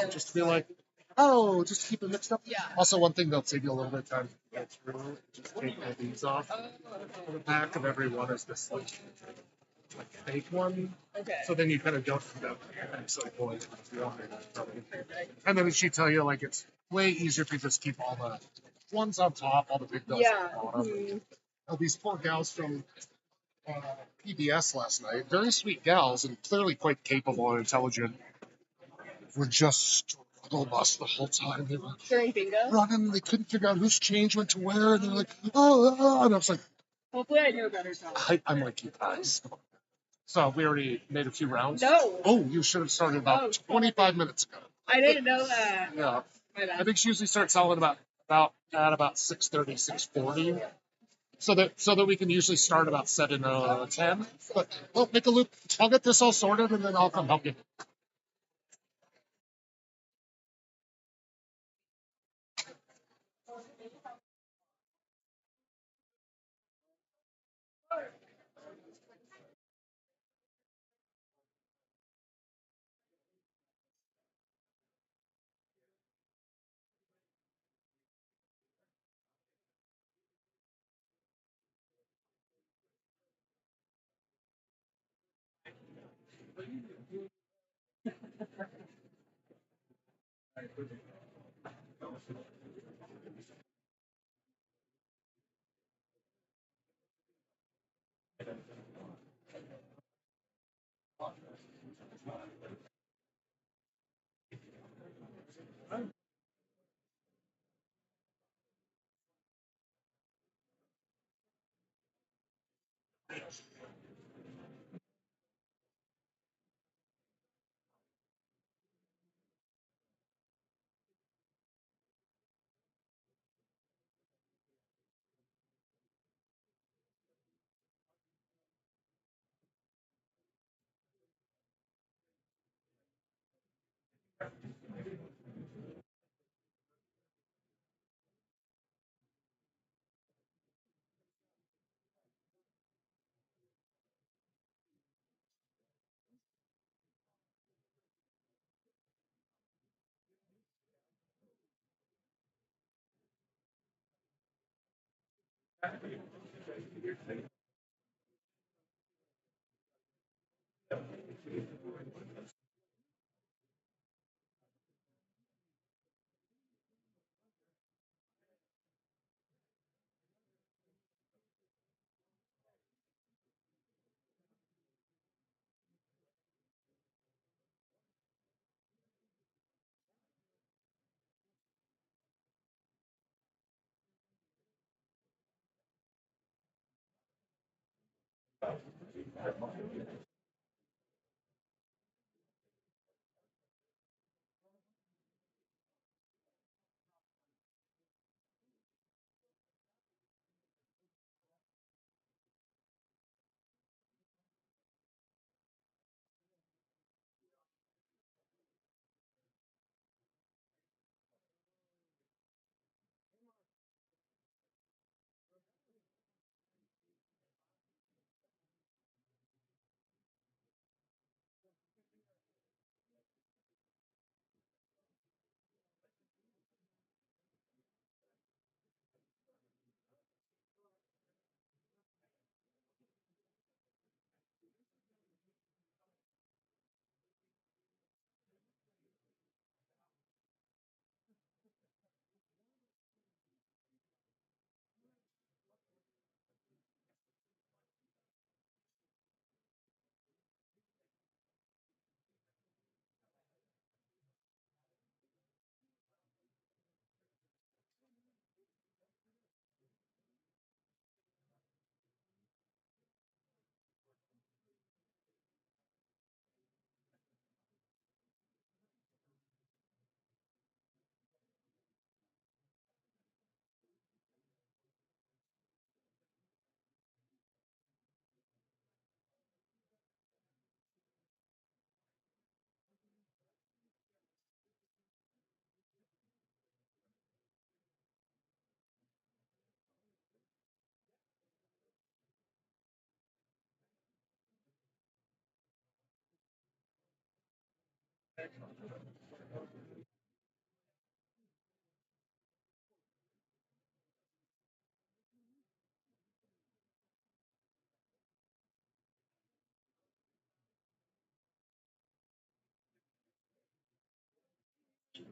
Yeah. just to be like, oh, just to keep it mixed up. Yeah. Also, one thing that'll save you a little bit of time to get through, just take all these off. The back of every one is this like fake one. Okay. So then you kind of don't end up actually pulling it if you want it. And then she tell you like it's way easier if you just keep all the ones on top, all the big bells Yeah. on the bottom. Mhm. Oh, these poor gals from PBS last night, very sweet gals and clearly quite capable and intelligent, were just struggle bus the whole time. They were During bingo? running, they couldn't figure out whose change went to where, and they were like, oh, and I was like, Hopefully I do a better job. I'm like, you guys. So we already made a few rounds. No. Oh, you should have started about 25 minutes ago. I didn't know that. Yeah. My bad. I think she usually starts selling about 6:30, 6:40. So that we can usually start about 7:10. But well, make a loop. I'll get this all sorted and then I'll come help you.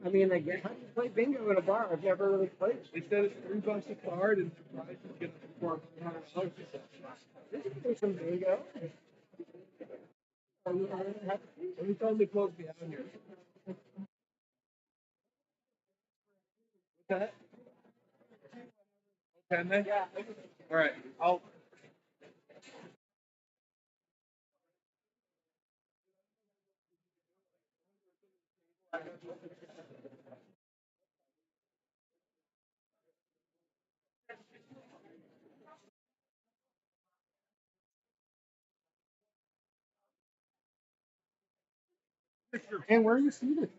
I mean, like, how do you play bingo in a bar? I've never really played. They said it's $3 a card and the prize is get $400. There's some bingo. He told me close me down here. What's that? Can they? Yeah. All right. I'll. And where are you seated?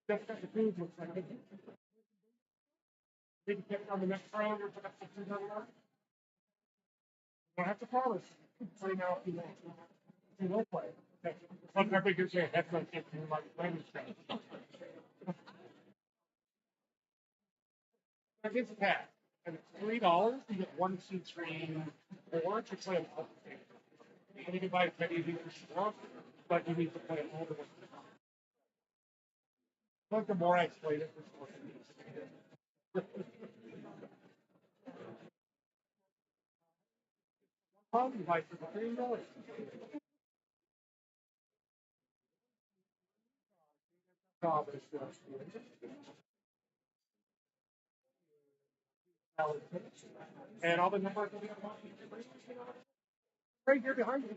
Just got the food looks like it. Maybe get on the next round or put up the food on the line. Don't have to promise. Play now if you want. If you will play. Sometimes they can say headphones if you like language stuff. It's a pack. And it's $3. You get 1, 2, 3, 4 to play all the things. And you can buy as many as you want, but you need to play all the ones. But the more I explain it, the more it is. Probably buy for $3. And all the numbers will be on right here behind you.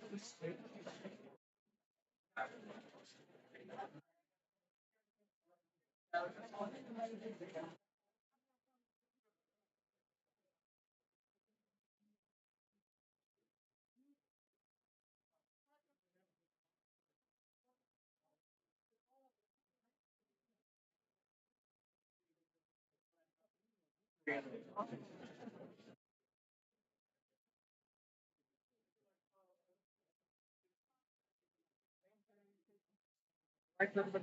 Right there, but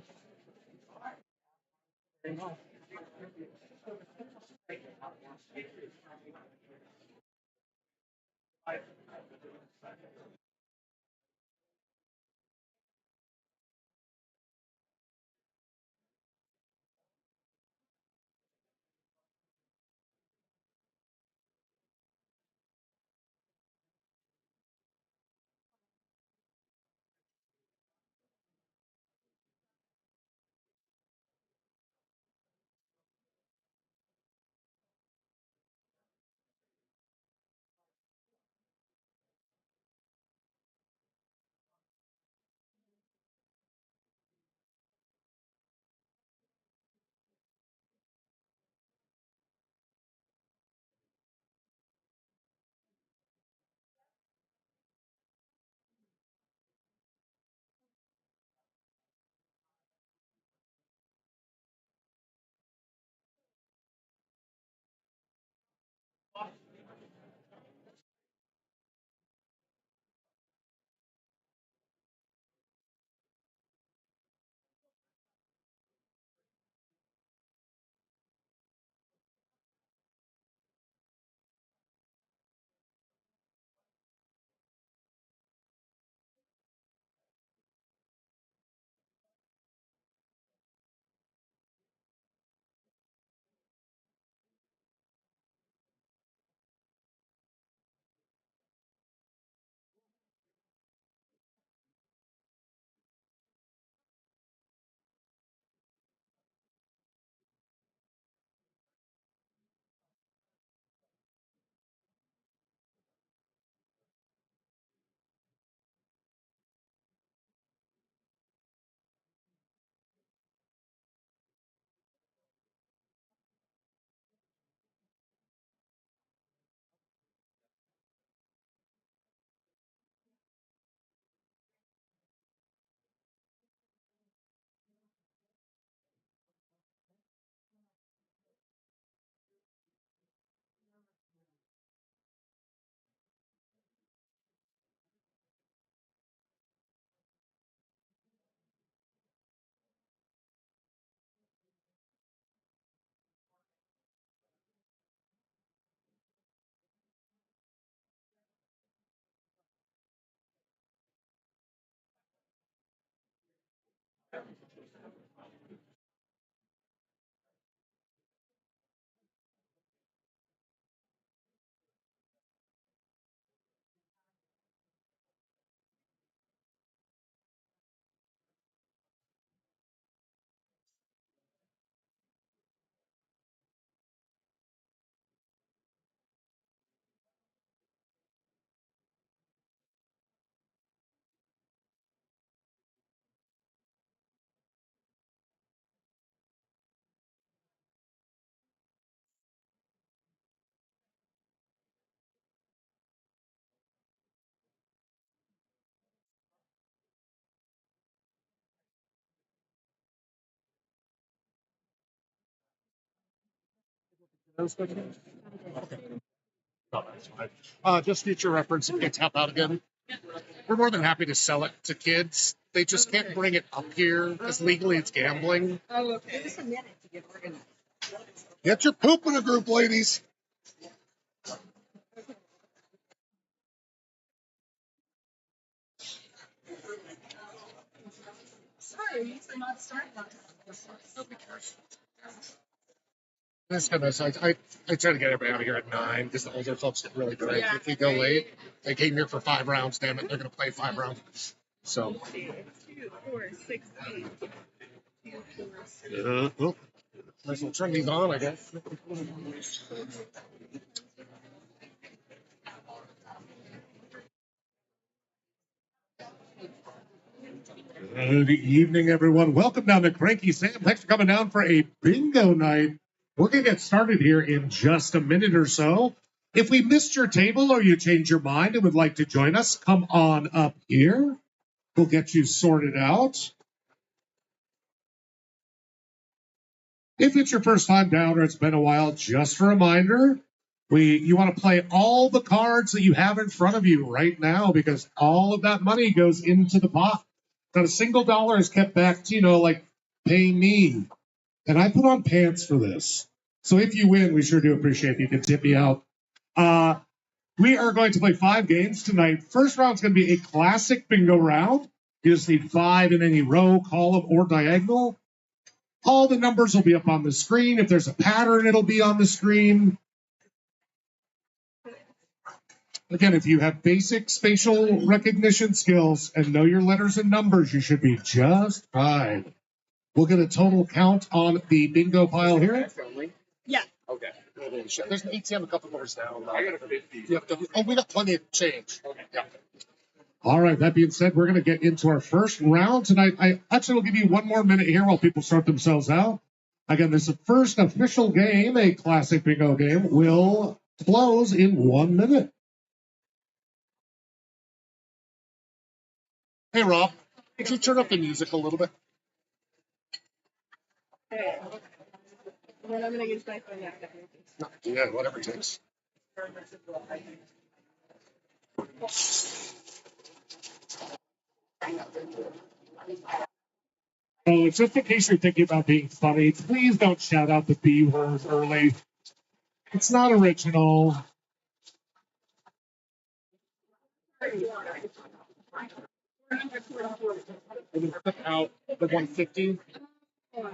Those questions? Okay. No, that's fine. Just future reference, if they tap out again, we're more than happy to sell it to kids. They just can't bring it up here because legally it's gambling. Oh, okay. Give us a minute to get organized. Get your poop in a group, ladies. Sorry, you used to not start that. Nobody cares. That's kind of nice. I try to get everybody out of here at 9 because the older folks get really drunk. Yeah. If we go late, they came here for 5 rounds. Damn it, they're going to play 5 rounds. So. 2, 4, 6, 8. 2, 4, 6. Well, might as well turn these on, I guess. Good evening, everyone. Welcome down to Cranky Sam. Thanks for coming down for a bingo night. We're going to get started here in just a minute or so. If we missed your table or you changed your mind and would like to join us, come on up here. We'll get you sorted out. If it's your first time down or it's been a while, just a reminder, you want to play all the cards that you have in front of you right now because all of that money goes into the pot. Not a single dollar is kept back to, like pay me. And I put on pants for this. So if you win, we sure do appreciate it. You can tip me out. We are going to play 5 games tonight. First round is going to be a classic bingo round. You just need 5 in any row, column, or diagonal. All the numbers will be up on the screen. If there's a pattern, it'll be on the screen. Again, if you have basic spatial recognition skills and know your letters and numbers, you should be just fine. We'll get a total count on the bingo pile here. Yeah. Okay. There's an ATM a couple doors down. I got a 50. We got plenty of change. Okay. Yeah. All right. That being said, we're going to get into our first round tonight. I actually will give you one more minute here while people sort themselves out. Again, this is the first official game, a classic bingo game, will close in 1 minute. Hey, Rob, could you turn up the music a little bit? Okay. Then I'm going to use my phone now. No, yeah, whatever it takes. Oh, just in case you're thinking about being funny, please don't shout out the B word early. It's not original. Out the 150. There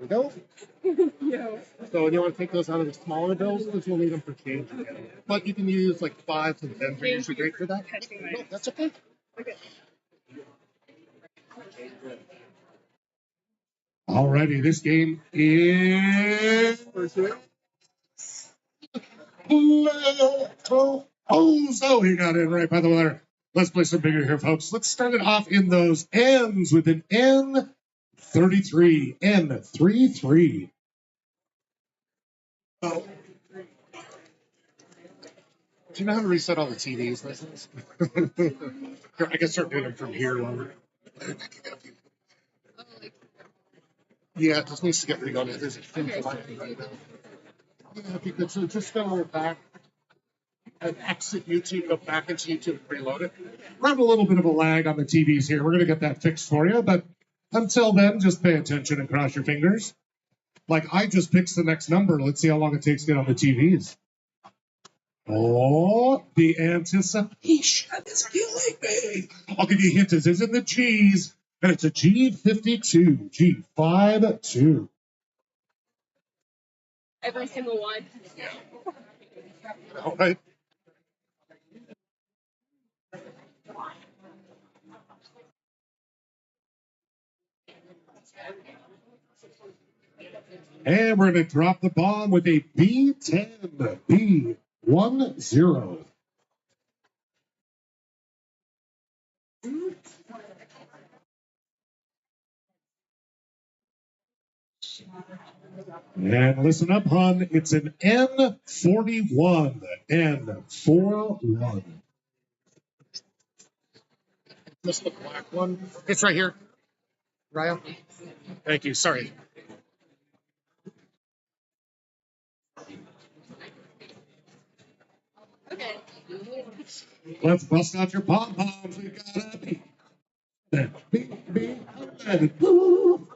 we go. So you want to take those out of the smaller bills because you'll need them for change. But you can use like 5s and 10s. Are usually great for that. No, that's okay. Okay. Alrighty, this game is so he got in right by the letter. Let's play some bigger here, folks. Let's start it off in those N's with an N33. N33. Oh. Do you know how to reset all the TVs? I can start doing them from here. Yeah, it just needs to get redone. There's a thing for life right now. Yeah, because so just go back and exit YouTube, go back into YouTube and reload it. We're having a little bit of a lag on the TVs here. We're going to get that fixed for you, but until then, just pay attention and cross your fingers. Like I just picked the next number. Let's see how long it takes to get on the TVs. Oh, the anticipation is killing me. I'll give you a hint. This is in the G's, and it's a G52. G52. Every single one. Yeah. All right. And we're going to drop the bomb with a B10. B10. And listen up, hon. It's an N41. N41. Just the black one. It's right here. Ryan. Thank you. Sorry. Okay. Let's bust out your pom poms. We got a beat. Beat. Woo.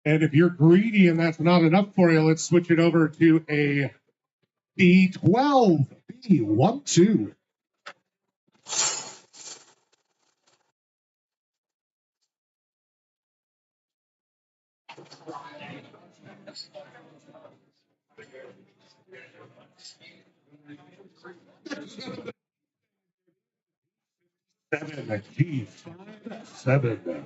And if you're greedy and that's not enough for you, let's switch it over to a B12. B12. Seven G5 7.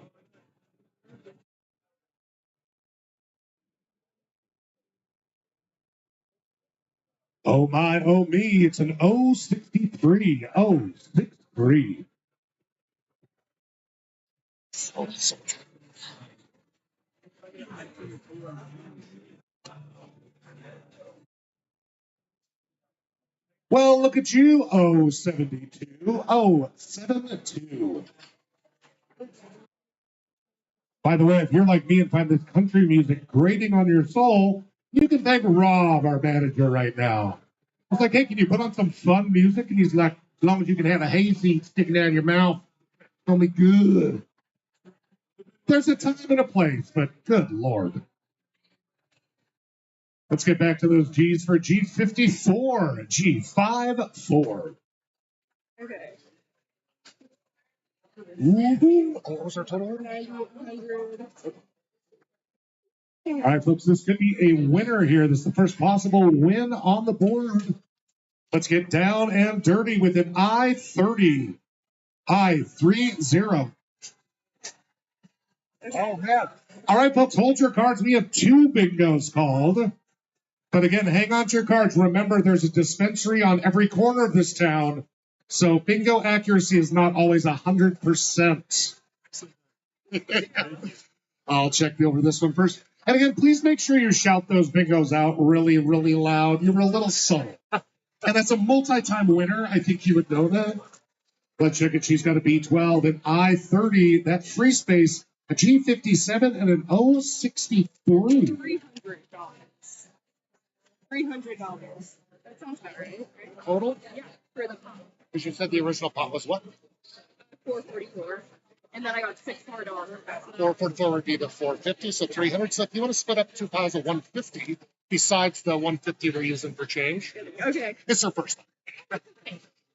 Oh my, oh me, it's an 063. 063. Well, look at you, 072. 072. By the way, if you're like me and find this country music grating on your soul, you can thank Rob, our manager, right now. It's like, hey, can you put on some fun music? And he's like, as long as you can have a hazy sticking out of your mouth, it'll be good. There's a time and a place, but good Lord. Let's get back to those G's for G54. G54. Okay. What was our total? 900. All right, folks, this could be a winner here. This is the first possible win on the board. Let's get down and dirty with an I-30. I-30. Oh, man. All right, folks, hold your cards. We have 2 bingos called. But again, hang on to your cards. Remember, there's a dispensary on every corner of this town. So bingo accuracy is not always 100%. I'll check over this one first. And again, please make sure you shout those bingos out really, really loud. You're a little subtle. And that's a multi-time winner. I think you would know that. Let's check it. She's got a B12, an I-30, that free space, a G57, and an 063. $300. $300. That sounds about right. Total? Yeah, for the pot. Because you said the original pot was what? 444. And then I got $6 more. 444 would be the 450, so 300. So if you want to split up 2 piles of 150, besides the 150 we're using for change, Okay. it's her first time.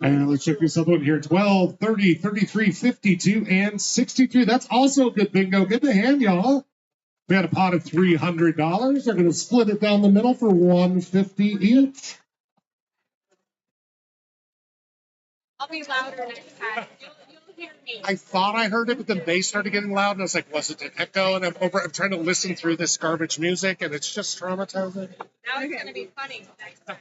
And let's check this other one here. 12, 30, 33, 52, and 63. That's also a good bingo. Good to hand, y'all. We had a pot of $300. They're going to split it down the middle for $150 each. I'll be louder next time. You'll hear me. I thought I heard it, but then bass started getting loud, and I was like, was it an echo? And I'm trying to listen through this garbage music, and it's just traumatizing. Now it's going to be funny next time.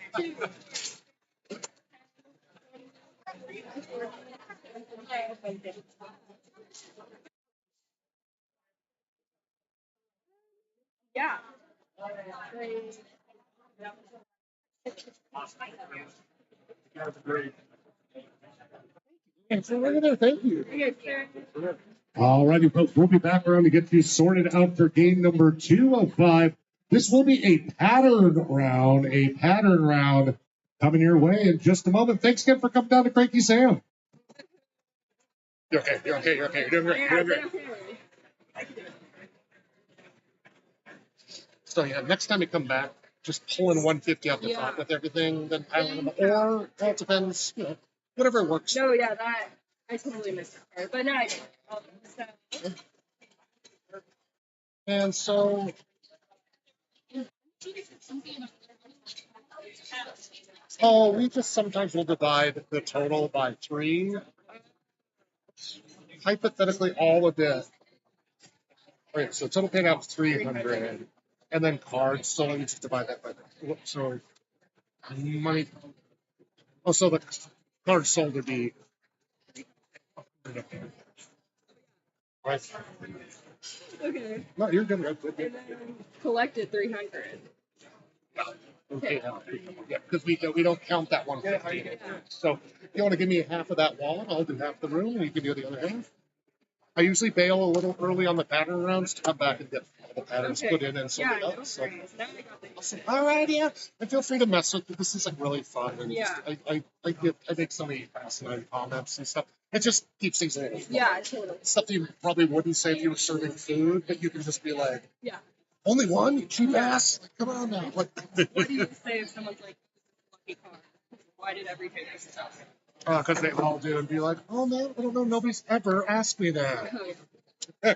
Yeah. It's right there. Thank you. All righty, folks. We'll be back around to get you sorted out for game number 2 of 5. This will be a pattern round. A pattern round coming your way in just a moment. Thanks again for coming down to Cranky Sam. You're okay. You're okay. You're okay. You're doing great. You're doing great. So yeah, next time you come back, just pull in 150 off the top with everything, then piling them, or well, it depends, you know, whatever works. No, yeah, that I totally missed that part, but now I get it. And so, oh, we just sometimes will divide the total by 3. Hypothetically, all of it. Okay, so total paid out 300, and then cards. So you just divide that by so money. Oh, so the cards sold would be. Right. Okay. No, you're good. And then collected 300. Okay. Yeah, because we don't count that 150. So if you want to give me half of that wall, I'll do half the room, and you can do the other half. I usually bail a little early on the pattern rounds to come back and get all the patterns Okay. put in and Yeah, something no else. So, worries. Now I got the awesome. All right, yeah. And feel free to mess with it. This is like really fun. And Yeah. just, I make so many fascinating comments and stuff. It just keeps things a little fun. Yeah, totally. Stuff that you probably wouldn't say if you were serving food, but you can just be like, Yeah. only one, you cheap Yeah. ass. Like, come on now. Like, What do you say if someone's like, lucky car? Why did every trader say that? because they all do, and be like, oh no, I don't know, nobody's ever asked me that. Oh, yeah.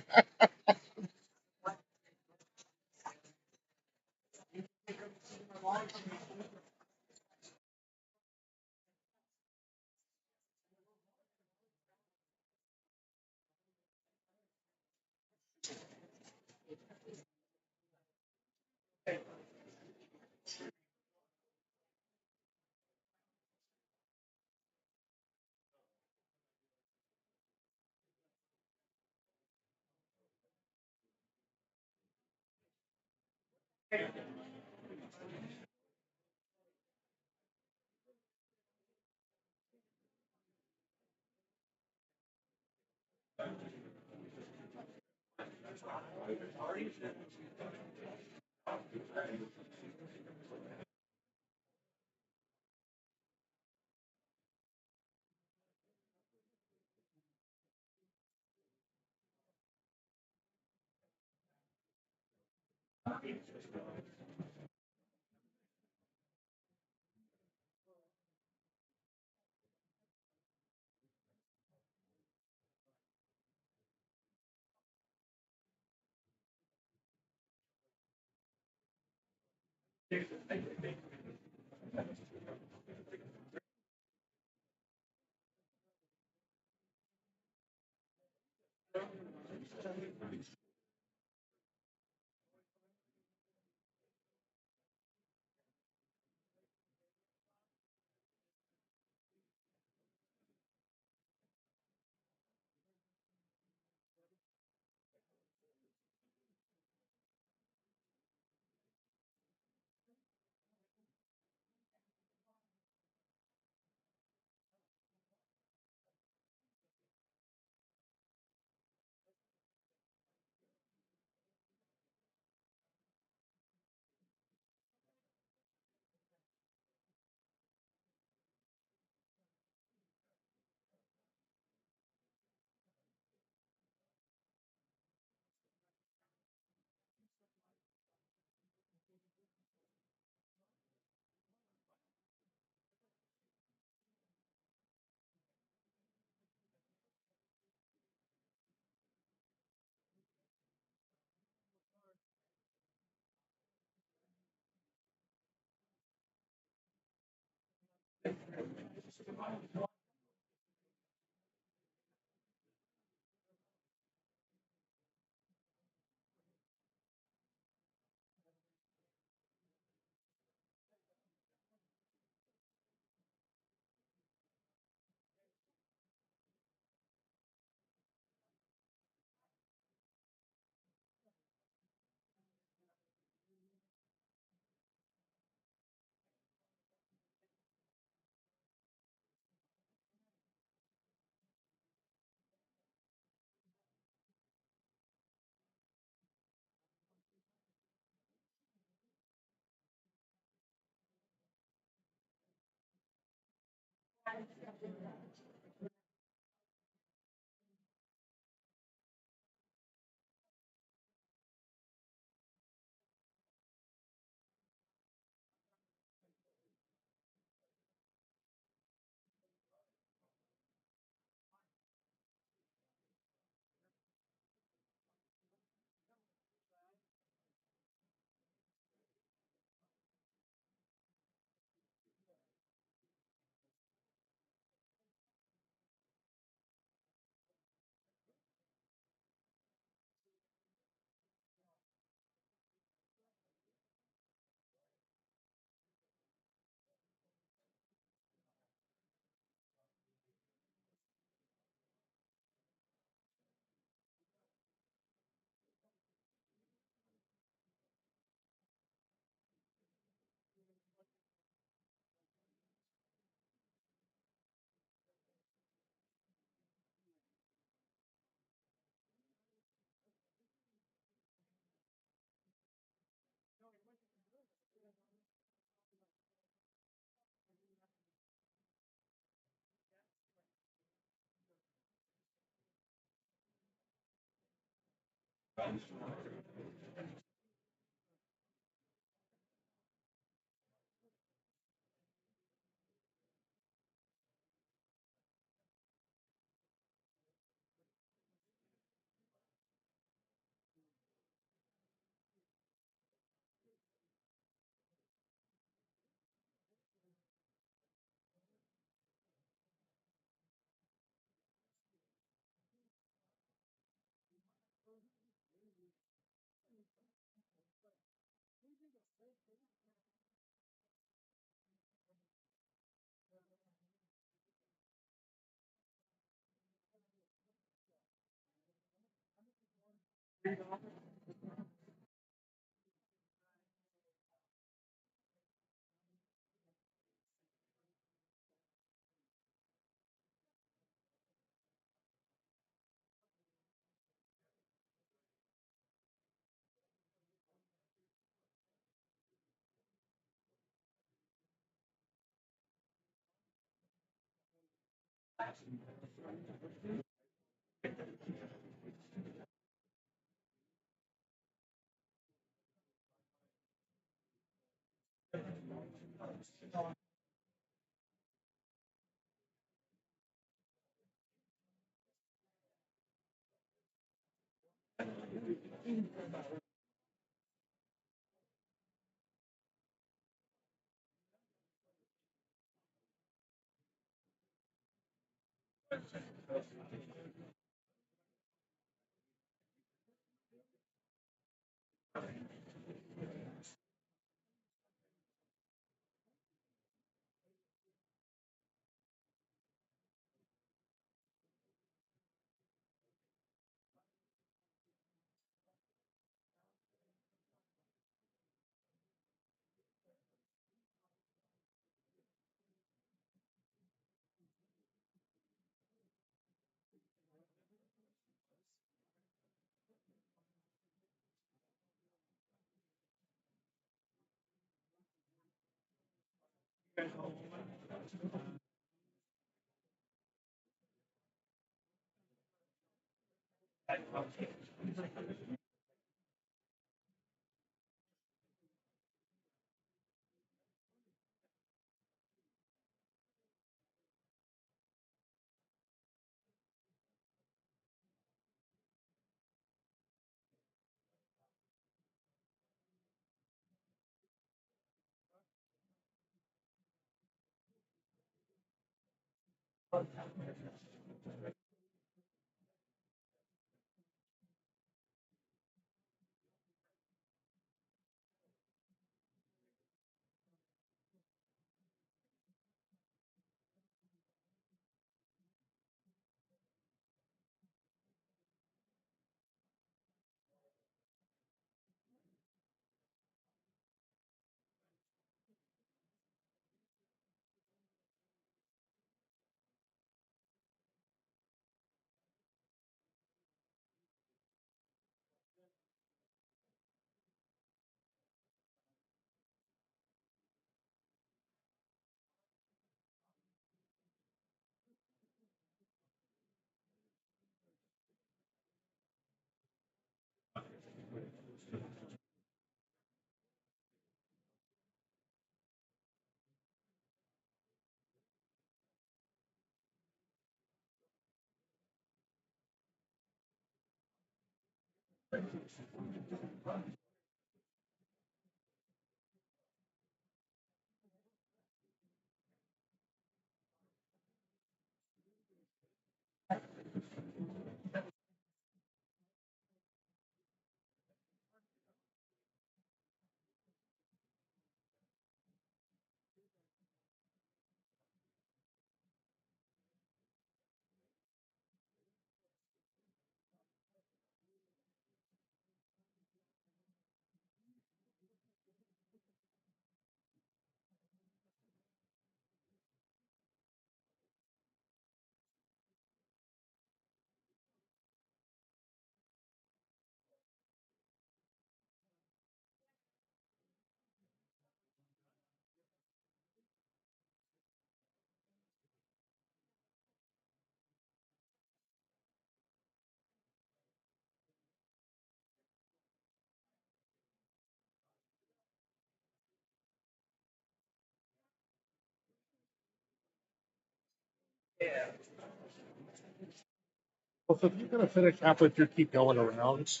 Well, so if you're gonna finish halfway through, keep going around,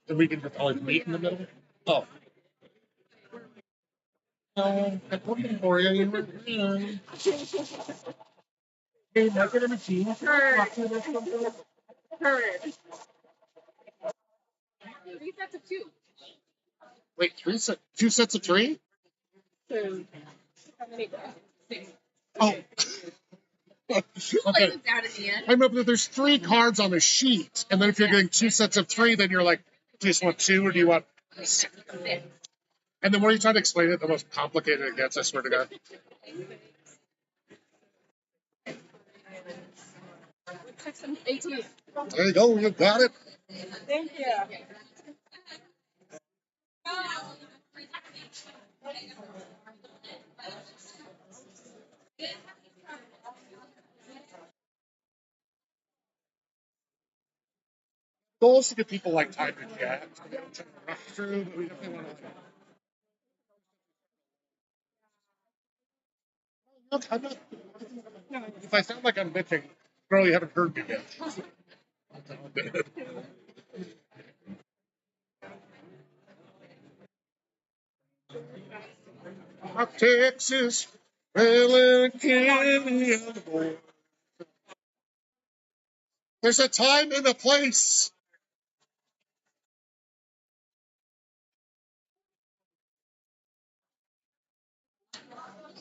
then we can just always meet in the middle. Oh. No, I'm looking for you. You were here. Hey, Megan and Machine. Heard. Heard. 3 sets of 2. Wait, two sets of 3? So, how many? 6. Oh. Play Okay. this out in the end. I remember that there's 3 cards on the sheet, and then if you're getting 2 sets of 3, then you're like, do you just want 2 or do you want 6? 6. And the more you try to explain it, the most complicated it gets, I swear to God. 6 and 18. There you go, you got it. Thank you. Goal is to get people like time to chat. So I'm trying to rush through, but we definitely want to. Look, I'm not. If I sound like I'm bitching, girl, you haven't heard me yet. Texas, well, candy on the board. There's a time and a place.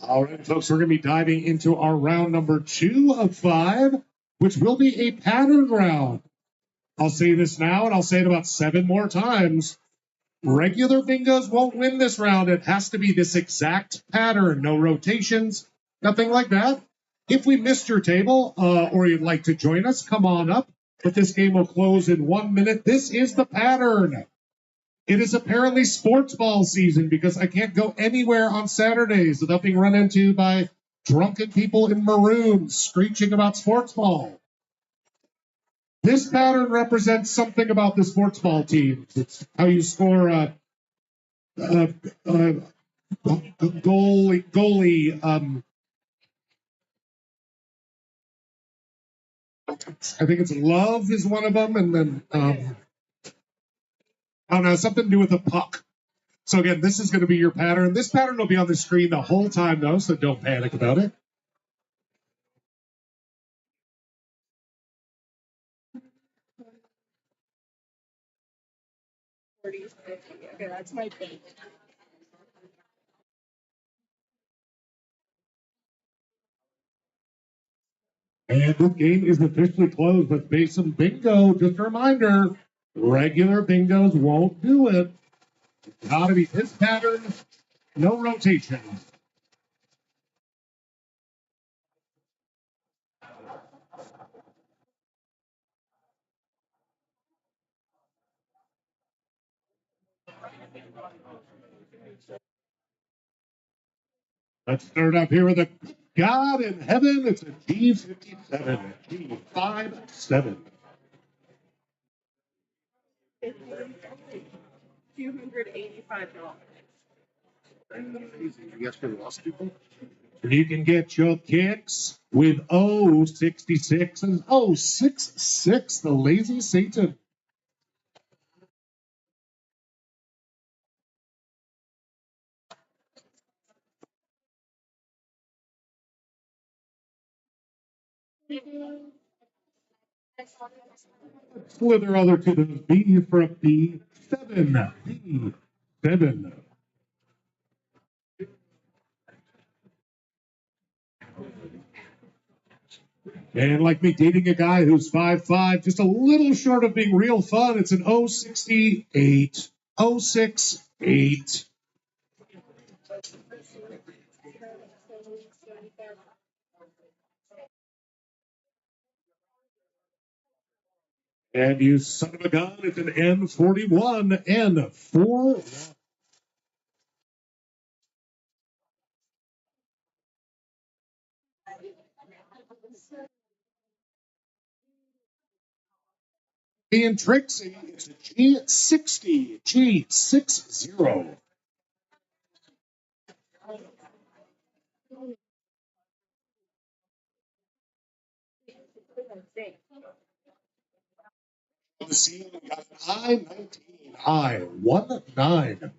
All right, folks, we're going to be diving into our round number 2 of 5, which will be a pattern round. I'll say this now, and I'll say it about 7 more times. Regular bingos won't win this round. It has to be this exact pattern. No rotations, nothing like that. If we missed your table or you'd like to join us, come on up. But this game will close in 1 minute. This is the pattern. It is apparently sports ball season because I can't go anywhere on Saturdays without being run into by drunken people in maroons screeching about sports ball. This pattern represents something about the sports ball team. It's how you score a goalie. I think it's love is one of them, and then I don't know, something to do with a puck. So again, this is going to be your pattern. This pattern will be on the screen the whole time, though, so don't panic about it. Okay, that's my thing. And this game is officially closed. Let's base some bingo. Just a reminder, regular bingos won't do it. It's got to be this pattern, no rotation. Let's start up here with a God in heaven. It's a G57, G57. $285. Yes, for the lost people. You can get your kicks with 066 and 066, the lazy Satan. Slither other to the B for a B7. B7. And like me dating a guy who's 5'5", just a little short of being real fun, it's an 068. 068. And you son of a gun, it's an N41. N4. And Trixie, it's a G60. G60. the scene. We got an I-19, I-19.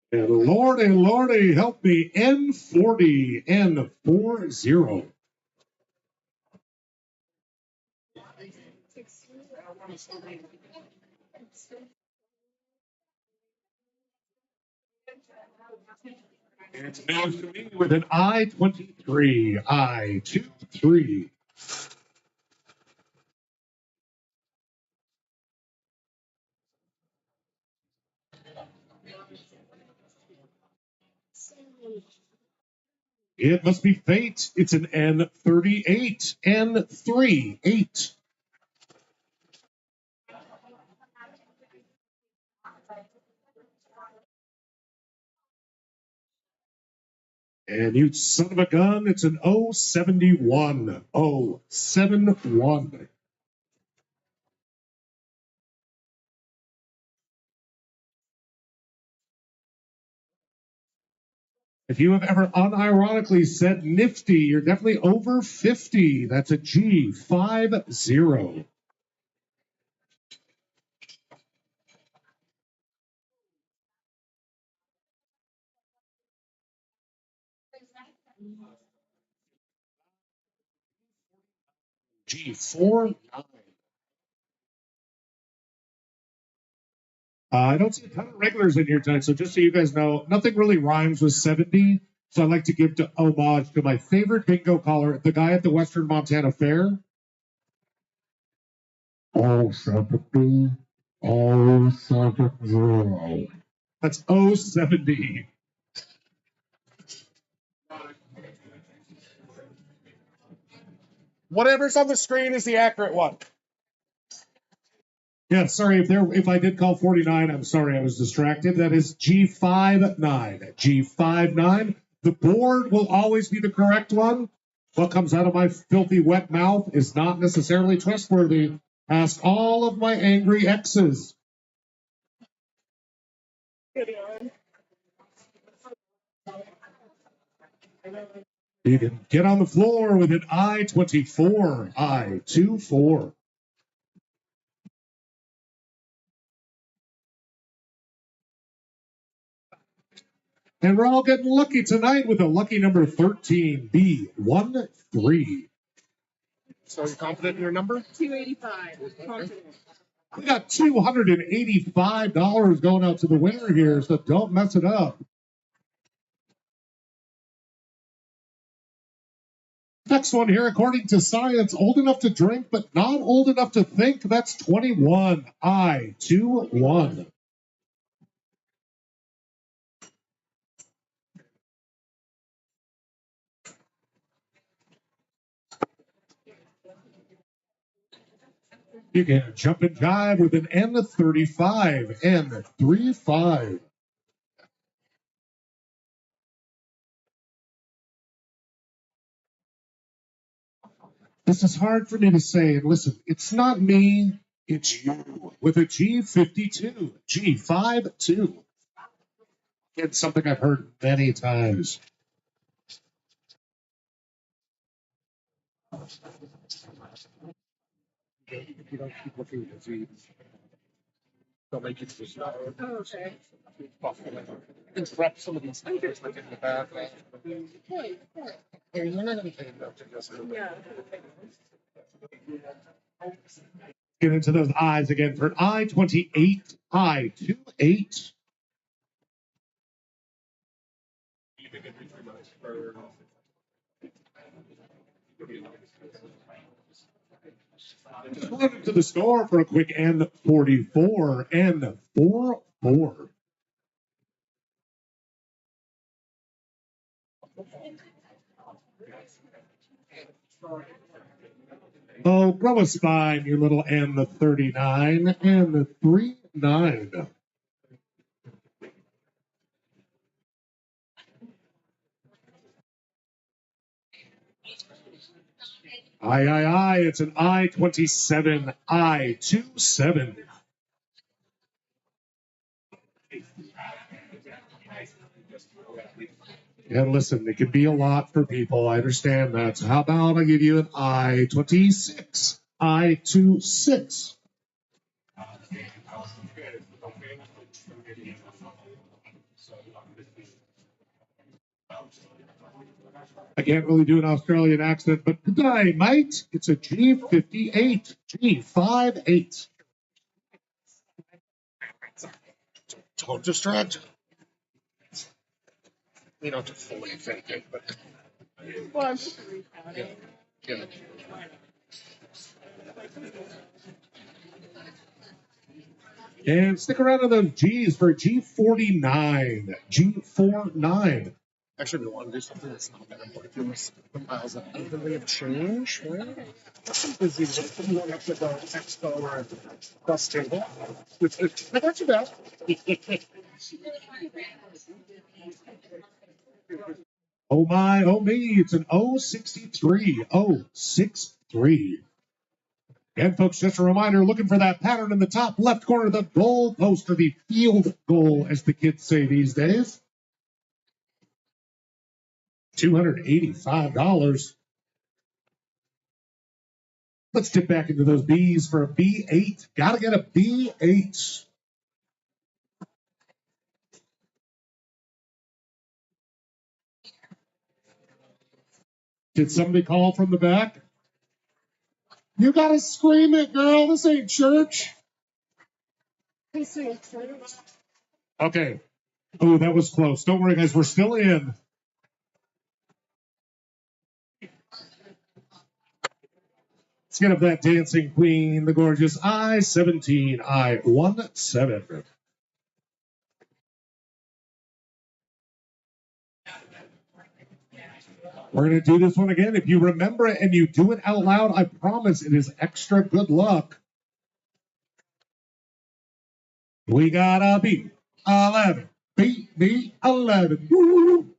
And lordy, help me, N40, N40. It's news to me with an I-23, I-23. It must be fate. It's an N38, N38. And you son of a gun, it's an 071, 071. If you have ever unironically said nifty, you're definitely over 50. That's a G50. G49. I don't see a ton of regulars in here tonight, so just so you guys know, nothing really rhymes with 70. So I'd like to give homage to my favorite bingo caller, the guy at the Western Montana Fair. Oh, 70. Oh, 70. That's 070. Whatever's on the screen is the accurate one. Yeah, sorry if I did call 49. I'm sorry, I was distracted. That is G59. G59. The board will always be the correct one. What comes out of my filthy wet mouth is not necessarily trustworthy. Ask all of my angry exes. You can get on the floor with an I-24, I-24. And we're all getting lucky tonight with a lucky number 13, B13. So you're confident in your number? 285. Confident. We got $285 going out to the winner here, so don't mess it up. Next one here, according to science, old enough to drink, but not old enough to think. That's 21, I-21. You can jump and jive with an N35, N35. This is hard for me to say, and listen, it's not me, it's you with a G52, G52. It's something I've heard many times. If you don't keep looking at these, they'll make you just Oh, okay. you can prep some of these things like in the back. Point. Hey, you're not gonna pay enough to just. Yeah. Get into those eyes again for an I-28, I-28. Just run to the store for a quick N44, N44. Oh, grow a spine, you little N39, N39. Aye, it's an I-27, I-27. And listen, it can be a lot for people. I understand that. So how about I give you an I-26? I-26. I can't really do an Australian accent, but good day, mate. It's a G58. G58. Don't distract. You don't have to fully fake it, but. Well, I'm just recounting. Yeah. And stick around to those G's for G49. G49. Actually, we want to do something that's not that important. If you list the miles of anything of change, right? I'm busy with going up to the expo or bus table. It's not too bad. Oh my, oh me, it's an 063. 063. And folks, just a reminder, looking for that pattern in the top left corner, the goal post, or the field goal, as the kids say these days. $285. Let's dip back into those B's for a B8. Gotta get a B8. Did somebody call from the back? You gotta scream it, girl. This ain't church. Okay. Oh, that was close. Don't worry, guys. We're still in. Let's get up that dancing queen, the gorgeous I-17, I-17. We're going to do this one again. If you remember it and you do it out loud, I promise it is extra good luck. We got a B11. B11. Woo!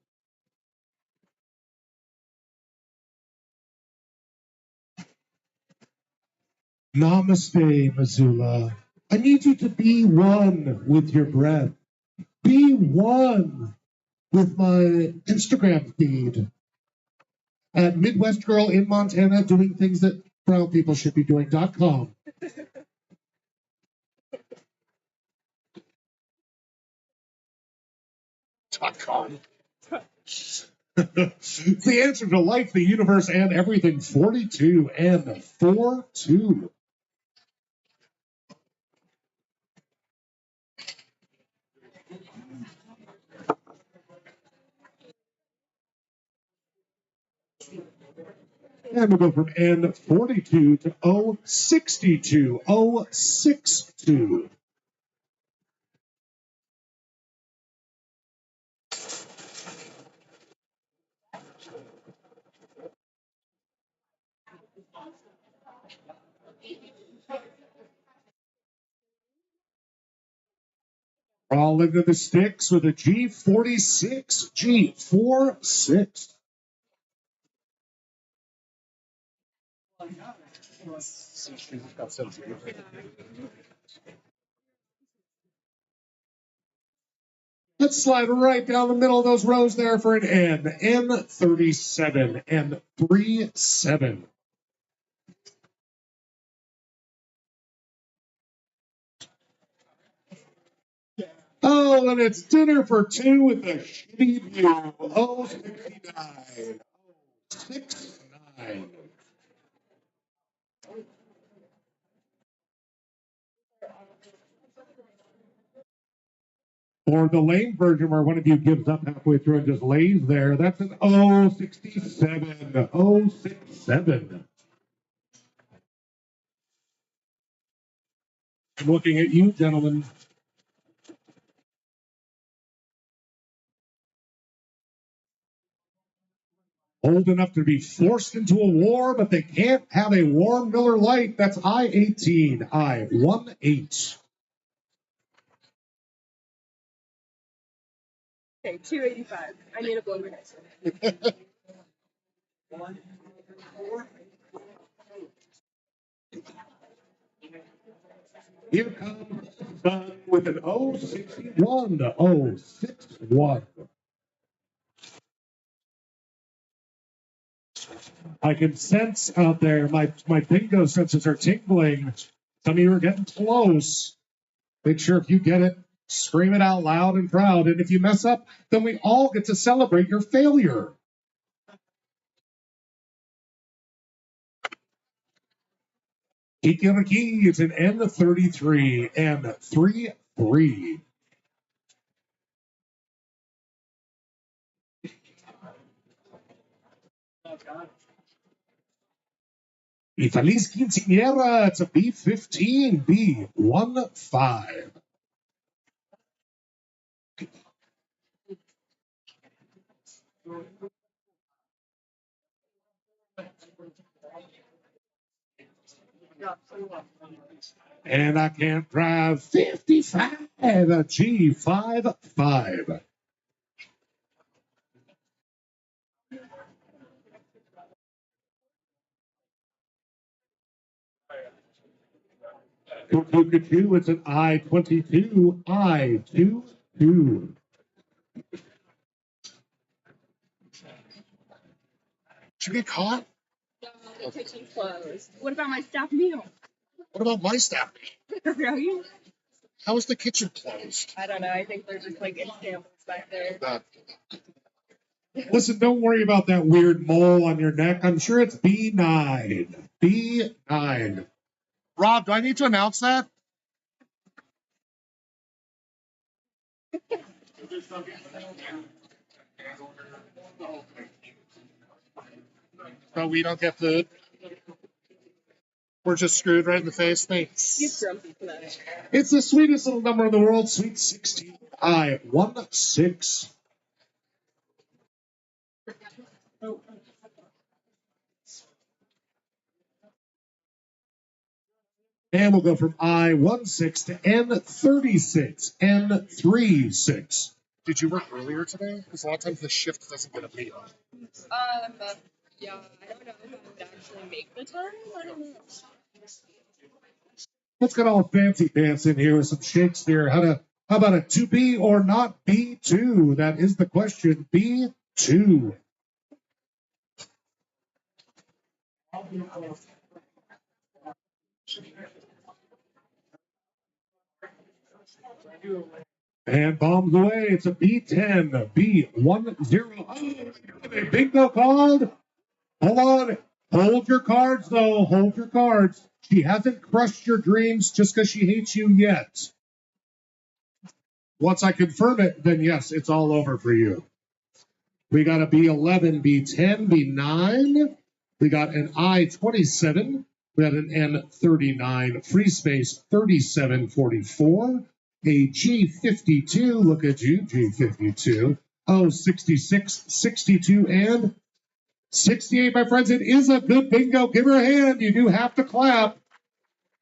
Namaste, Missoula. I need you to be one with your breath. Be one with my Instagram feed at Midwest Girl in Montana, doing things that brown people should be doing.com. .com. It's the answer to life, the universe, and everything. 42 and 42. And we'll go from N42 to O62. O62. All into the sticks with a G46. G46. Let's slide right down the middle of those rows there for an N. N37 and 37. Oh, and it's dinner for two with a shitty view. Oh, 69. 69. Or the lame version where one of you gives up halfway through and just lays there. That's an 067. 067. I'm looking at you, gentlemen. Old enough to be forced into a war, but they can't have a warm Miller Lite. That's I-18. I-18. Okay, 285. I need a blower next one. Here comes the sun with an 061. 061. I can sense out there, my bingo senses are tingling. Some of you are getting close. Make sure if you get it, scream it out loud and proud. And if you mess up, then we all get to celebrate your failure. Kikiriki is an N33 and 3-3. Feliz Quinceañera, it's a B15, B15. And I can't drive 55, a G55. Pikachu, it's an I-22, I-22. Did you get caught? The kitchen's closed. What about my staff meal? What about my staff? Right? How is the kitchen closed? I don't know. I think they're just like in samples back there. Listen, don't worry about that weird mole on your neck. I'm sure it's B9. B9. Rob, do I need to announce that? So we don't get food. We're just screwed right in the face. Thanks. He's grumpy for that. It's the sweetest little number in the world, Sweet 16, I-16. And we'll go from I-16 to N36, N36. Did you work earlier today? Because a lot of times the shift doesn't get a meal. Yeah, I don't know if I would actually make the time. I don't know. Let's get all fancy pants in here with some Shakespeare. How about a 2B or not B2? That is the question. B2. And bombs away. It's a B10, B10. Oh, a bingo card. Hold on. Hold your cards, though. Hold your cards. She hasn't crushed your dreams just because she hates you yet. Once I confirm it, then yes, it's all over for you. We got a B11, B10, B9. We got an I-27. We got an N39, free space 3744. A G52, look at you, G52. Oh, 66, 62, and 68, my friends. It is a good bingo. Give her a hand. You do have to clap.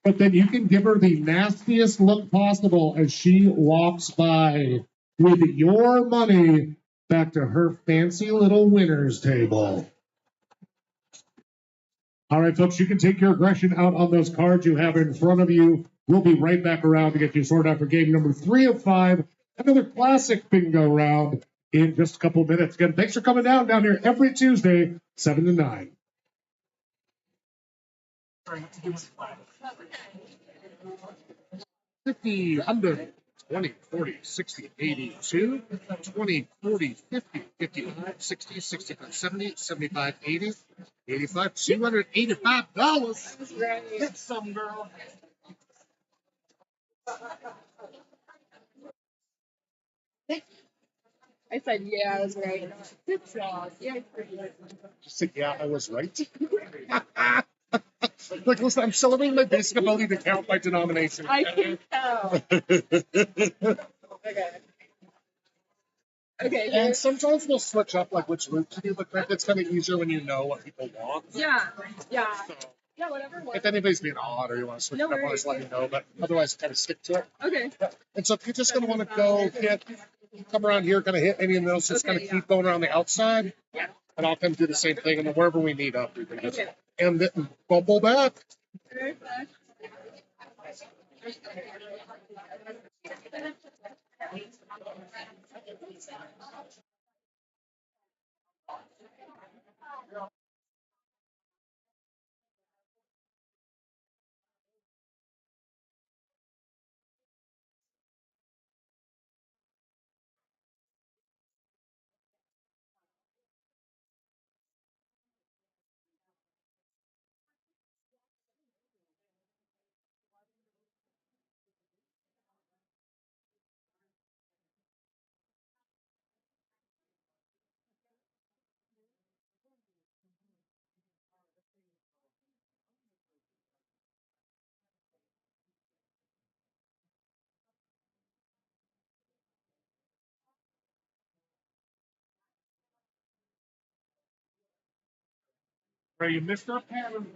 But then you can give her the nastiest look possible as she walks by with your money back to her fancy little winner's table. All right, folks, you can take your aggression out on those cards you have in front of you. We'll be right back around to get you sorted out for game number 3 of 5. Another classic bingo round in just a couple of minutes. Again, thanks for coming down here every Tuesday, 7 to 9. 50, 100, 20, 40, 60, 80, 2, 20, 40, 50, 55, 60, 65, 70, 75, 80, 85, $285. That's right. Hit some, girl. I said, yeah, I was right. It's wrong. Yeah, Just say, yeah, I was right. Like, listen, I'm celebrating my basic ability to count by denomination. I can tell. Okay. Okay. And sometimes we'll switch up like which route to do, but it's kind of easier when you know what people want. Yeah. Yeah. So, Yeah, whatever. if anybody's being odd or you want to switch No it up, always let me know. But otherwise, kind of stick to it. Okay. And so if you're just going to want to go hit, come around here, kind of hit any of those, just kind of keep going around the outside. Yeah. And I'll come do the same thing. And then wherever we meet up, we can just end it and bubble back. Perfect. Where you missed our pattern.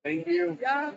Thank you. Yeah.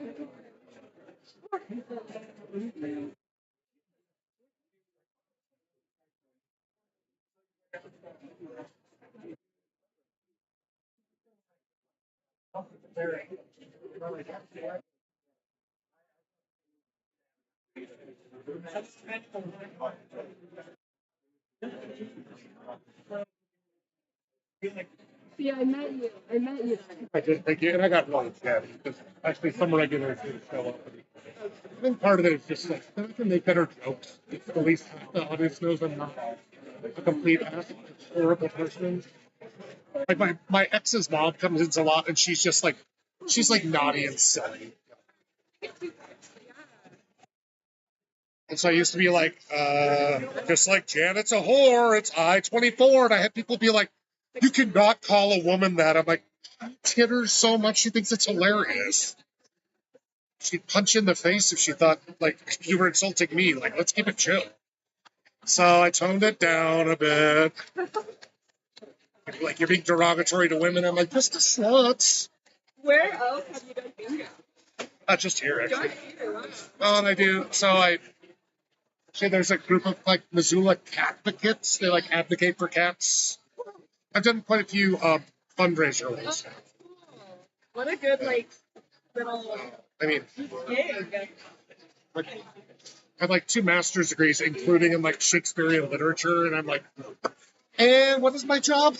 Yeah, I met you. I met you. I did, thank you. And I got one, yeah. Because actually, some regulars didn't show up. I think part of it is just like, I can make better jokes. If at least half the audience knows I'm not a complete ass, horrible person. Like my ex's mom comes in a lot, and she's just like, she's like naughty and silly. And so I used to be like, just like Janet's a whore, it's I-24. And I had people be like, you cannot call a woman that. I'm like, I hit her so much, she thinks it's hilarious. She'd punch you in the face if she thought, like, you were insulting me. Like, let's keep it chill. So I toned it down a bit. Like, you're being derogatory to women. I'm like, just a sluts. Where else have you done bingo? Not just here, actually. Just here. Wow. Well, and I do. So there's a group of like Missoula cat advocates. They like advocate for cats. I've done quite a few fundraiser ones. Oh, cool. What a good like little I mean, gig. like, I have like 2 master's degrees, including in like Shakespearean literature, and I'm like, and what is my job?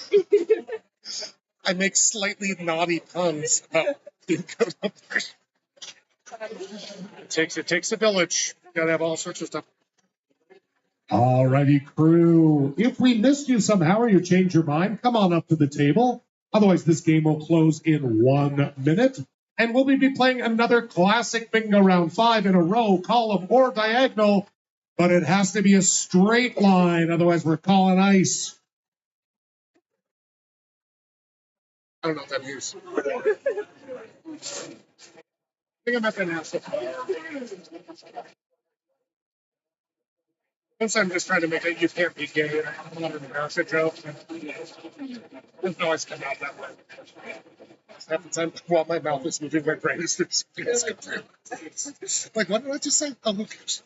I make slightly naughty puns about It takes a village. Gotta have all sorts of stuff. Alrighty, crew. If we missed you somehow or you change your mind, come on up to the table. Otherwise, this game will close in 1 minute. And we'll be playing another classic bingo round 5 in a row, column or diagonal. But it has to be a straight line. Otherwise, we're calling ice. I don't know what that means. I think I'm at the NASA. Since I'm just trying to make it, you can't be gay. I'm not an America joke. There's no always come out that way. Half the time, while my mouth is moving, my brain is like, what did I just say? Oh, who cares?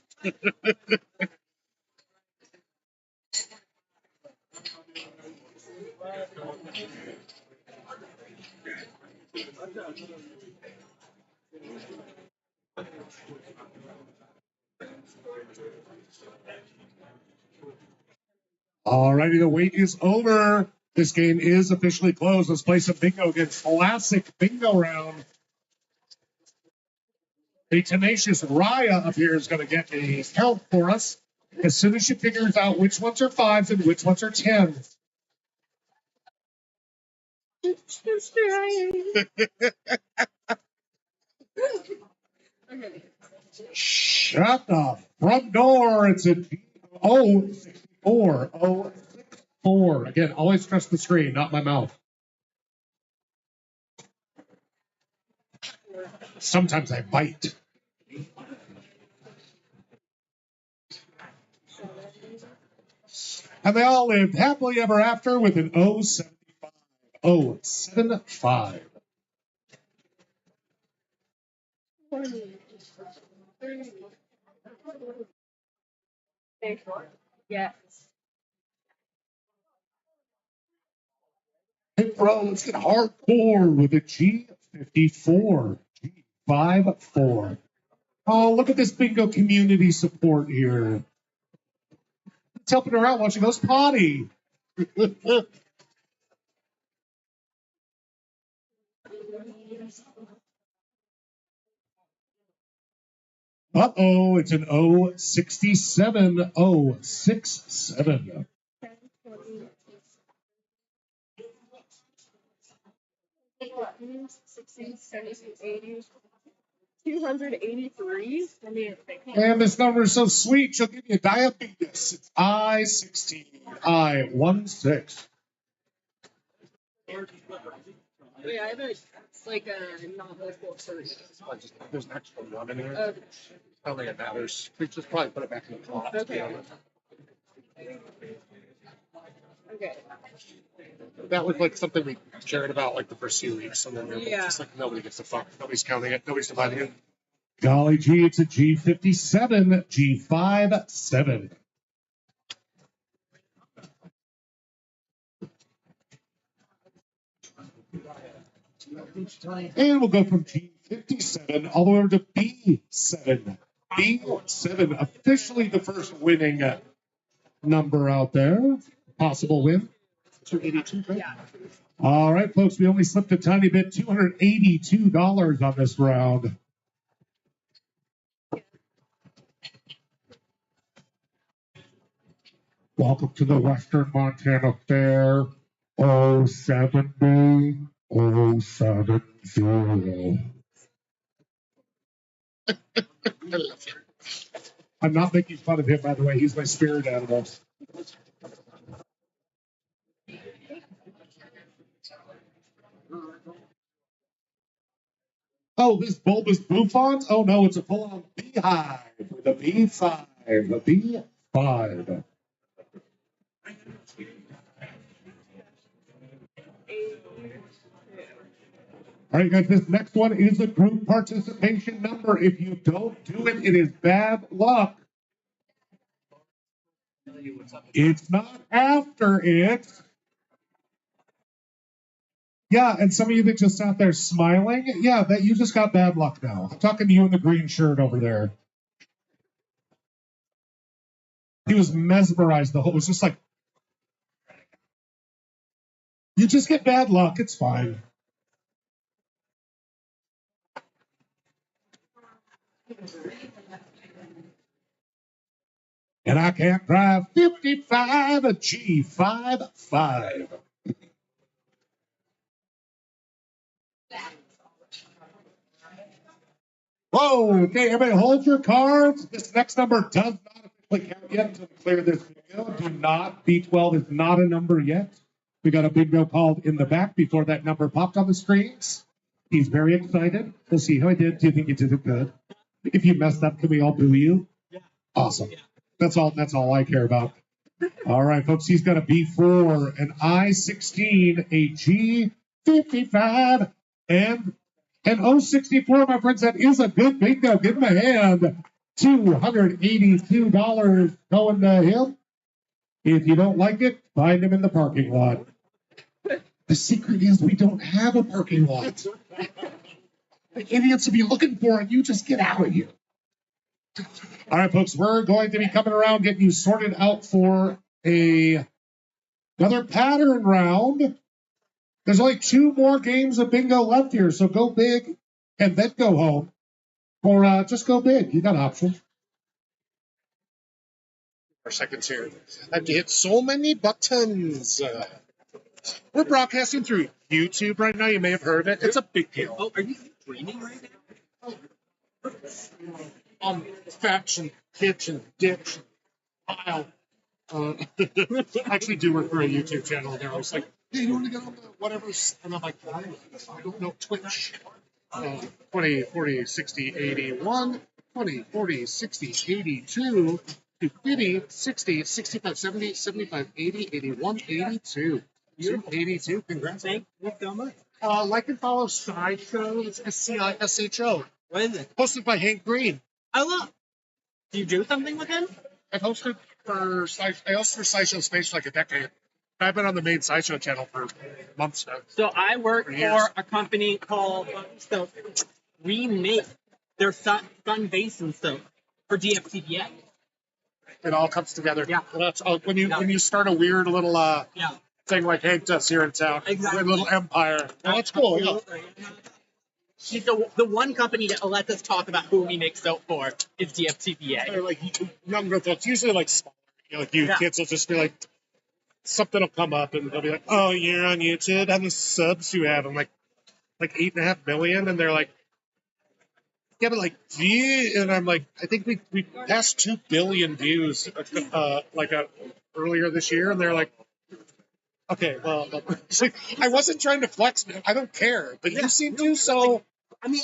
Alrighty, the wait is over. This game is officially closed. Let's play some bingo against classic bingo round. The tenacious Raya up here is going to get a count for us as soon as she figures out which ones are 5s and which ones are 10s. Shut the front door. It's a G064. 064. Again, always trust the screen, not my mouth. Sometimes I bite. And they all lived happily ever after with an 075. 075. Yes. Hey, bro, let's get hardcore with a G54. G54. Oh, look at this bingo community support here. It's helping her out while she goes potty. Uh-oh, it's an 067. 067. 283. And this number is so sweet, she'll give you diabetes. It's I-16. I-16. Yeah, I bet it's like a non-local series. There's an extra one in here. I don't think it matters. We just probably put it back in the closet. Okay. Okay. That was like something we cared about like the first few weeks, and then Yeah. just like nobody gets the fuck. Nobody's counting it. Nobody's dividing it. Golly gee, it's a G57. G57. And we'll go from G57 all the way over to B7. B7, officially the first winning number out there. Possible win. 282, right? Yeah. All right, folks, we only slipped a tiny bit. $282 on this round. Welcome to the Western Montana Fair. 070. 070. I'm not making fun of him, by the way. He's my spirit animal. Oh, this bulbous bouffant? Oh, no, it's a full-on beehive. The B5. The B5. All right, guys, this next one is a group participation number. If you don't do it, it is bad luck. It's not after it. Yeah, and some of you that just sat there smiling, yeah, that you just got bad luck now. I'm talking to you in the green shirt over there. He was mesmerized the whole, it was just like, you just get bad luck, it's fine. And I can't drive 55 a G55. Whoa, okay, everybody hold your cards. This next number does not officially count yet until we clear this bingo. Do not, B12 is not a number yet. We got a bingo called in the back before that number popped on the screens. He's very excited. We'll see how he did. Do you think he did it good? If you messed up, can we all boo you? Yeah. Awesome. Yeah. That's all I care about. All right, folks, he's got a B4, an I-16, a G55, and an O64, my friends. That is a good bingo. Give him a hand. $282 going to him. If you don't like it, find him in the parking lot. The secret is we don't have a parking lot. The idiots will be looking for it. You just get out of here. All right, folks, we're going to be coming around, getting you sorted out for another pattern round. There's only 2 more games of bingo left here, so go big and then go home. Or just go big. You got options. For seconds here. I have to hit so many buttons. We're broadcasting through YouTube right now. You may have heard it. It's a big deal. Oh, are you streaming right now? Faction, kitchen, ditch, pile. I actually do work for a YouTube channel. They're always like, hey, you want to get on the whatever? And I'm like, I don't know Twitch. 20, 40, 60, 81, 20, 40, 60, 82, 50, 60, 65, 70, 75, 80, 81, 82. 82. Congrats. Thank you so much. Like and follow Sideshow. It's SCISHO. What is it? Hosted by Hank Green. I love. Do you do something with him? I hosted for Sideshow Space for like a decade. I've been on the main Sideshow channel for months now. So I work for a company called we make their sun basin soap for DFCBA. It all comes together. Yeah. That's when you start a weird little thing like Hank does here in town. Exactly. A little empire. Oh, that's cool. Yeah. He's the one company that lets us talk about who we make soap for is DFTBA. They're like younger folks, usually like smaller. Kids will just be like, something will come up and they'll be like, oh, you're on YouTube? How many subs do you have? I'm like 8.5 million. And they're like, yeah, but like, and I'm like, I think we passed 2 billion views earlier this year. And they're like, okay, well, I wasn't trying to flex. I don't care, but you seem to, so. I mean,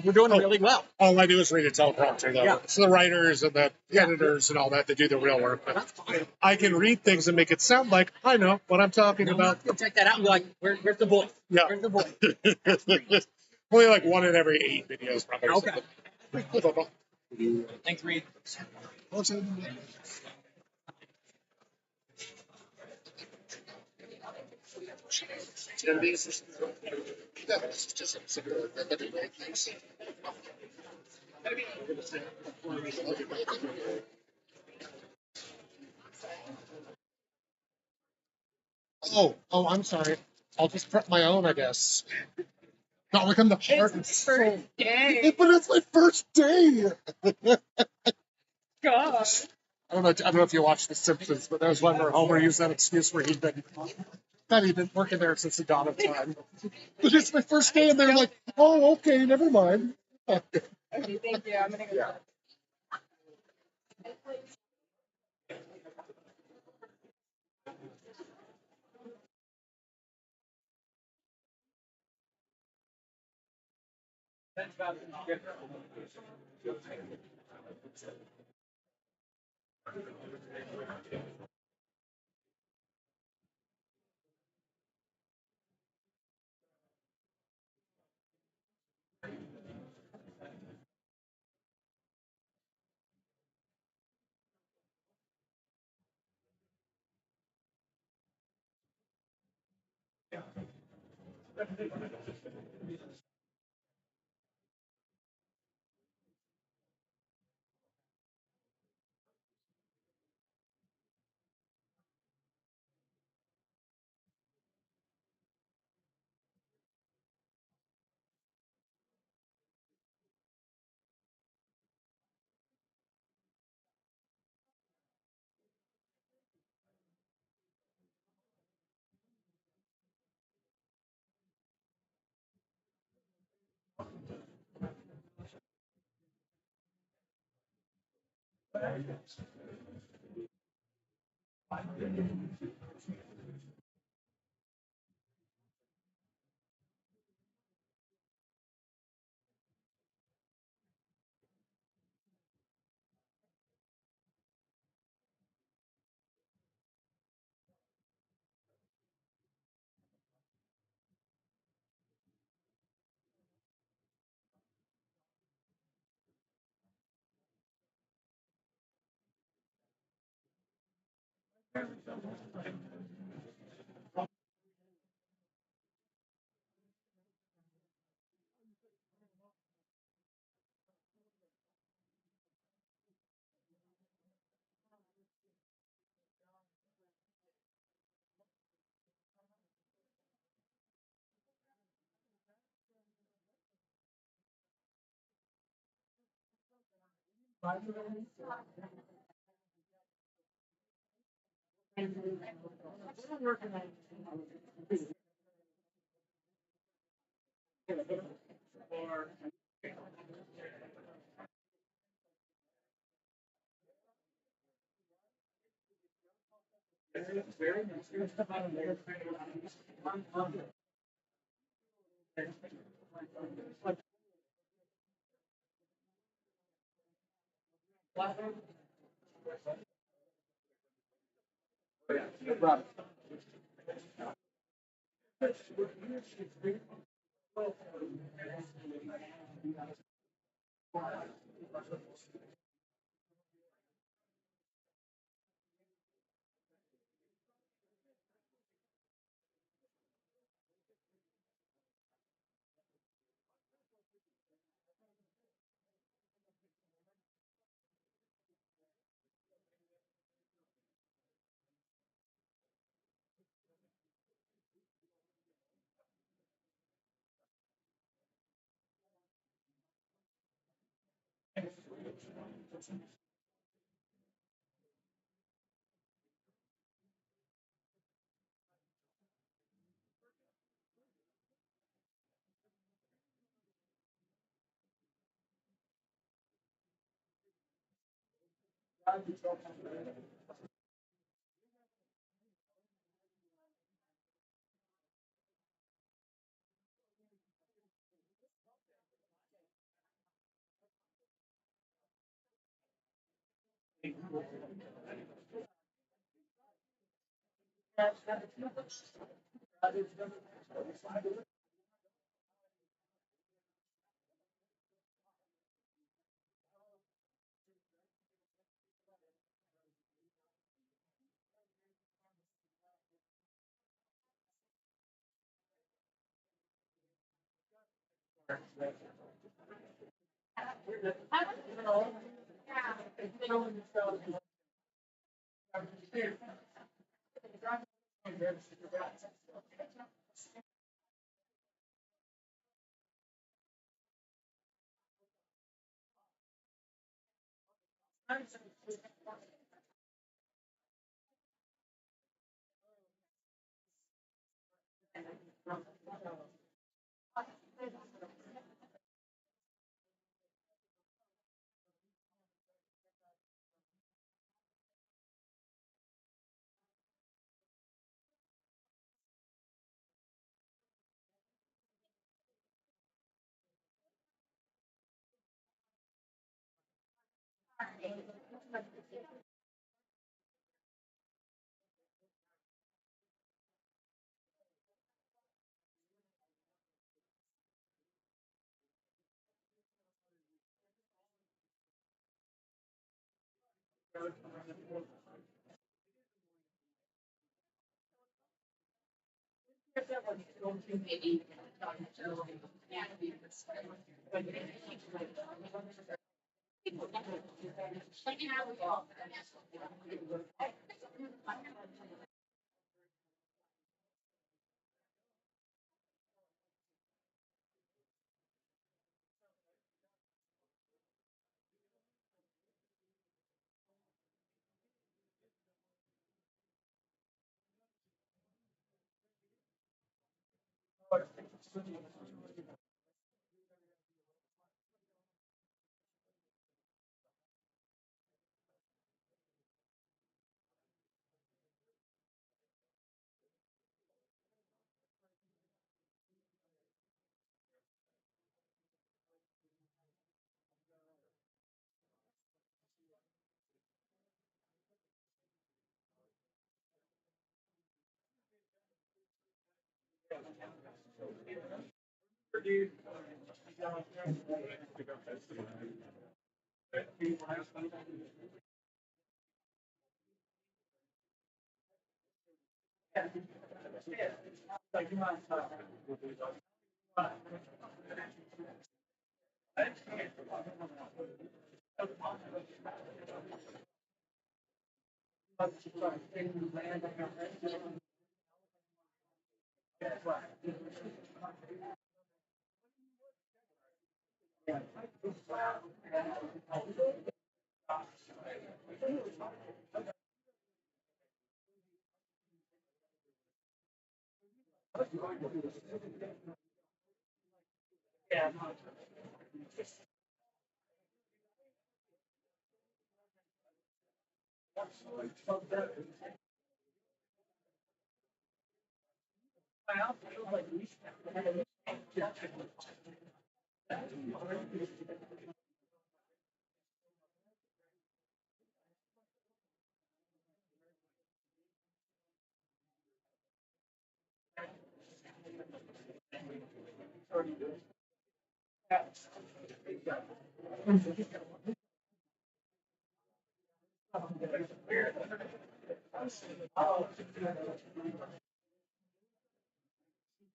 we're doing really well. All I do is read a teleprompter, though. Yeah. It's the writers and the editors and all that that do the real work. But That's fine. I can read things and make it sound like I know what I'm talking about. You'll check that out and be like, where's the voice? Yeah. Where's the voice? Only like 1 in every 8 videos, probably. Okay. Thanks, Reed. Oh, I'm sorry. I'll just prep my own, I guess. Not like I'm the part. It's first day. But it's my first day. Gosh. I don't know if you watched The Simpsons, but there was one where Homer used that excuse where he'd been working there since the dawn of time. But it's my first day, and they're like, "Oh, okay, never mind." Okay, thank you. I'm gonna go. Yeah.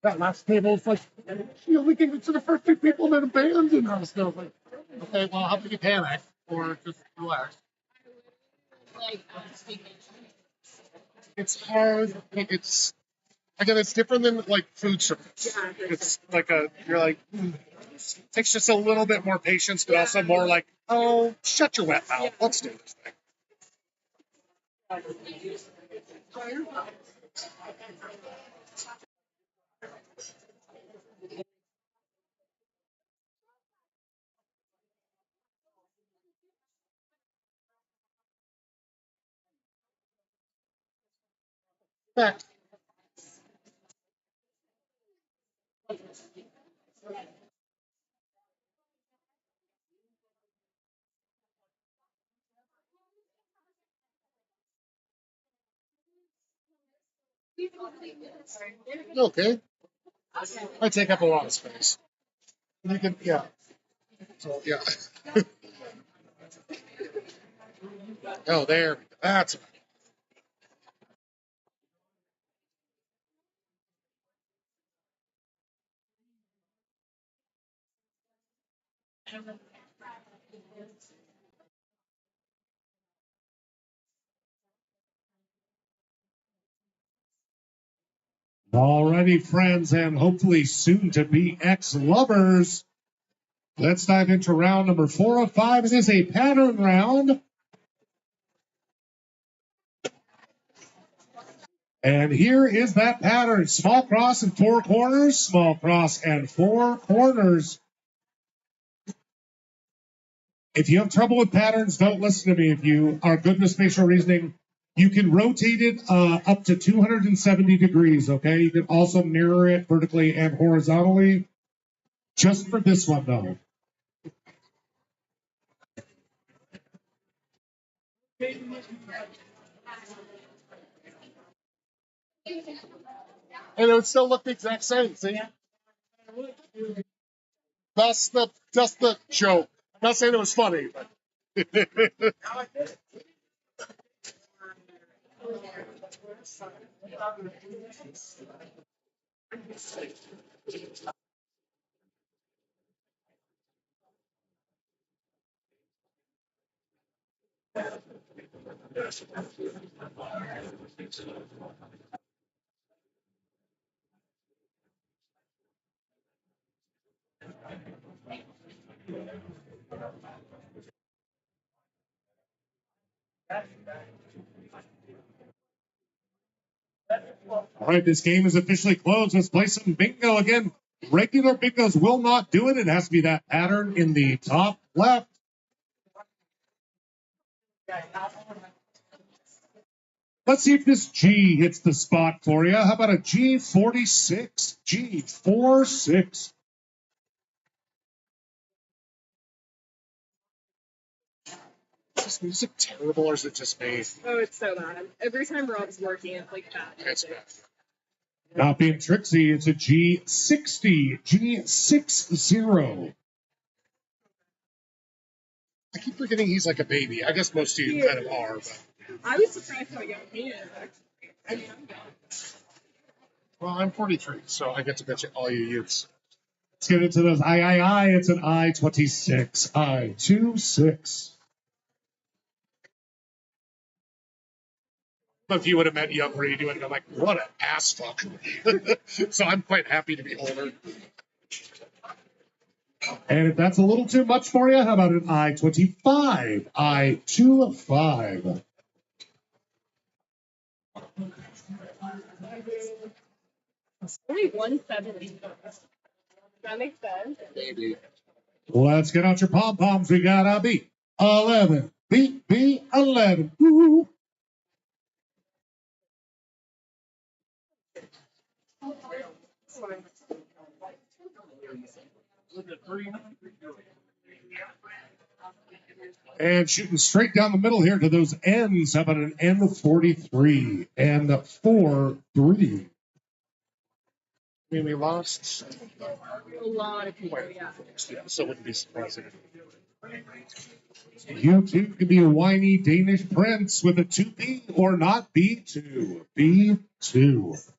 That last table is like, you only gave it to the first two people that abandoned us. And I was like, okay, well, how about you panic or just relax? It's hard. It's again, it's different than like food service. It's like you're like, it takes just a little bit more patience, but also more like, oh, shut your wet mouth. Let's do this thing. Back. Okay. I take up a lot of space. You can, yeah. So, yeah. Oh, there. That's alrighty, friends, and hopefully soon to be ex-lovers. Let's dive into round number 4 of 5. It is a pattern round. And here is that pattern. Small cross and 4 corners, small cross and 4 corners. If you have trouble with patterns, don't listen to me. If you are good with spatial reasoning, you can rotate it up to 270 degrees, okay? You can also mirror it vertically and horizontally. Just for this one, though. And it would still look the exact same, see? That's the joke. I'm not saying it was funny, but all right, this game is officially closed. Let's play some bingo again. Regular bingos will not do it. It has to be that pattern in the top left. Let's see if this G hits the spot for you. How about a G46? G46. Is this music terrible or is it just me? Oh, it's so bad. Every time Rob's working, it's like that. It's bad. Not being tricksy, it's a G60, G60. I keep forgetting he's like a baby. I guess most of you kind of are. But... I was surprised how young he is, actually. I mean, I'm young. Well, I'm 43, so I get to bet you all you youths. Let's get into those I. It's an I-26, I-26. If you would have met young Reed, you would have been like, what an ass fuck. So I'm quite happy to be older. And if that's a little too much for you, how about an I-25, I-25? Only 170. That makes sense. Maybe. Let's get out your pom-poms. We got a B11. B11. Woo. And shooting straight down the middle here to those N's. How about an N43? N43. I mean, we lost A lot of people, yeah. so it wouldn't be surprising. You too could be a whiny Danish prince with a 2B or not B2. B2.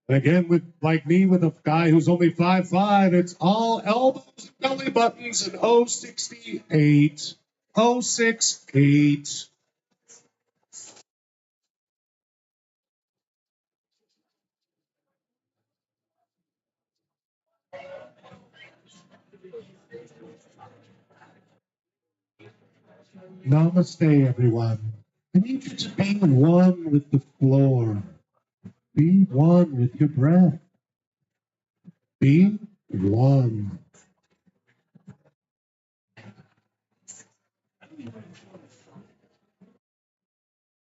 And again, with like me, with a guy who's only 5'5", it's all elbows, belly buttons, and 068. 068. Namaste, everyone. I need you to be one with the floor. Be one with your breath. Be one.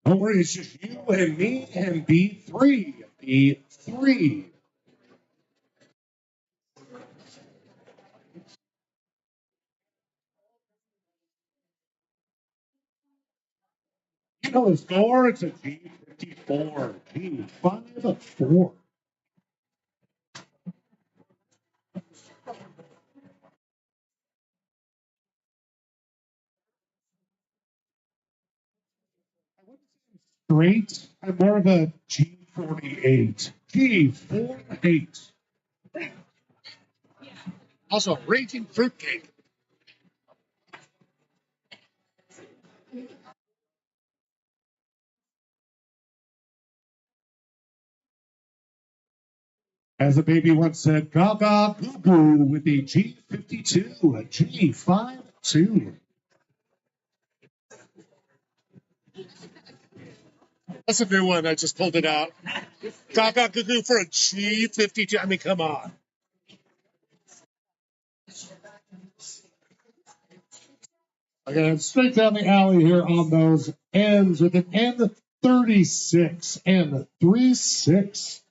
Don't worry, it's just you and me and B3. B3. You know the score? It's a G54. G54. Straight. I'm more of a G48. G48. Also, raging fruitcake. As a baby once said, gaga goo goo with a G52, a G52. That's a new one. I just pulled it out. Gaga goo goo for a G52. I mean, come on. Again, straight down the alley here on those ends with an N36. N36.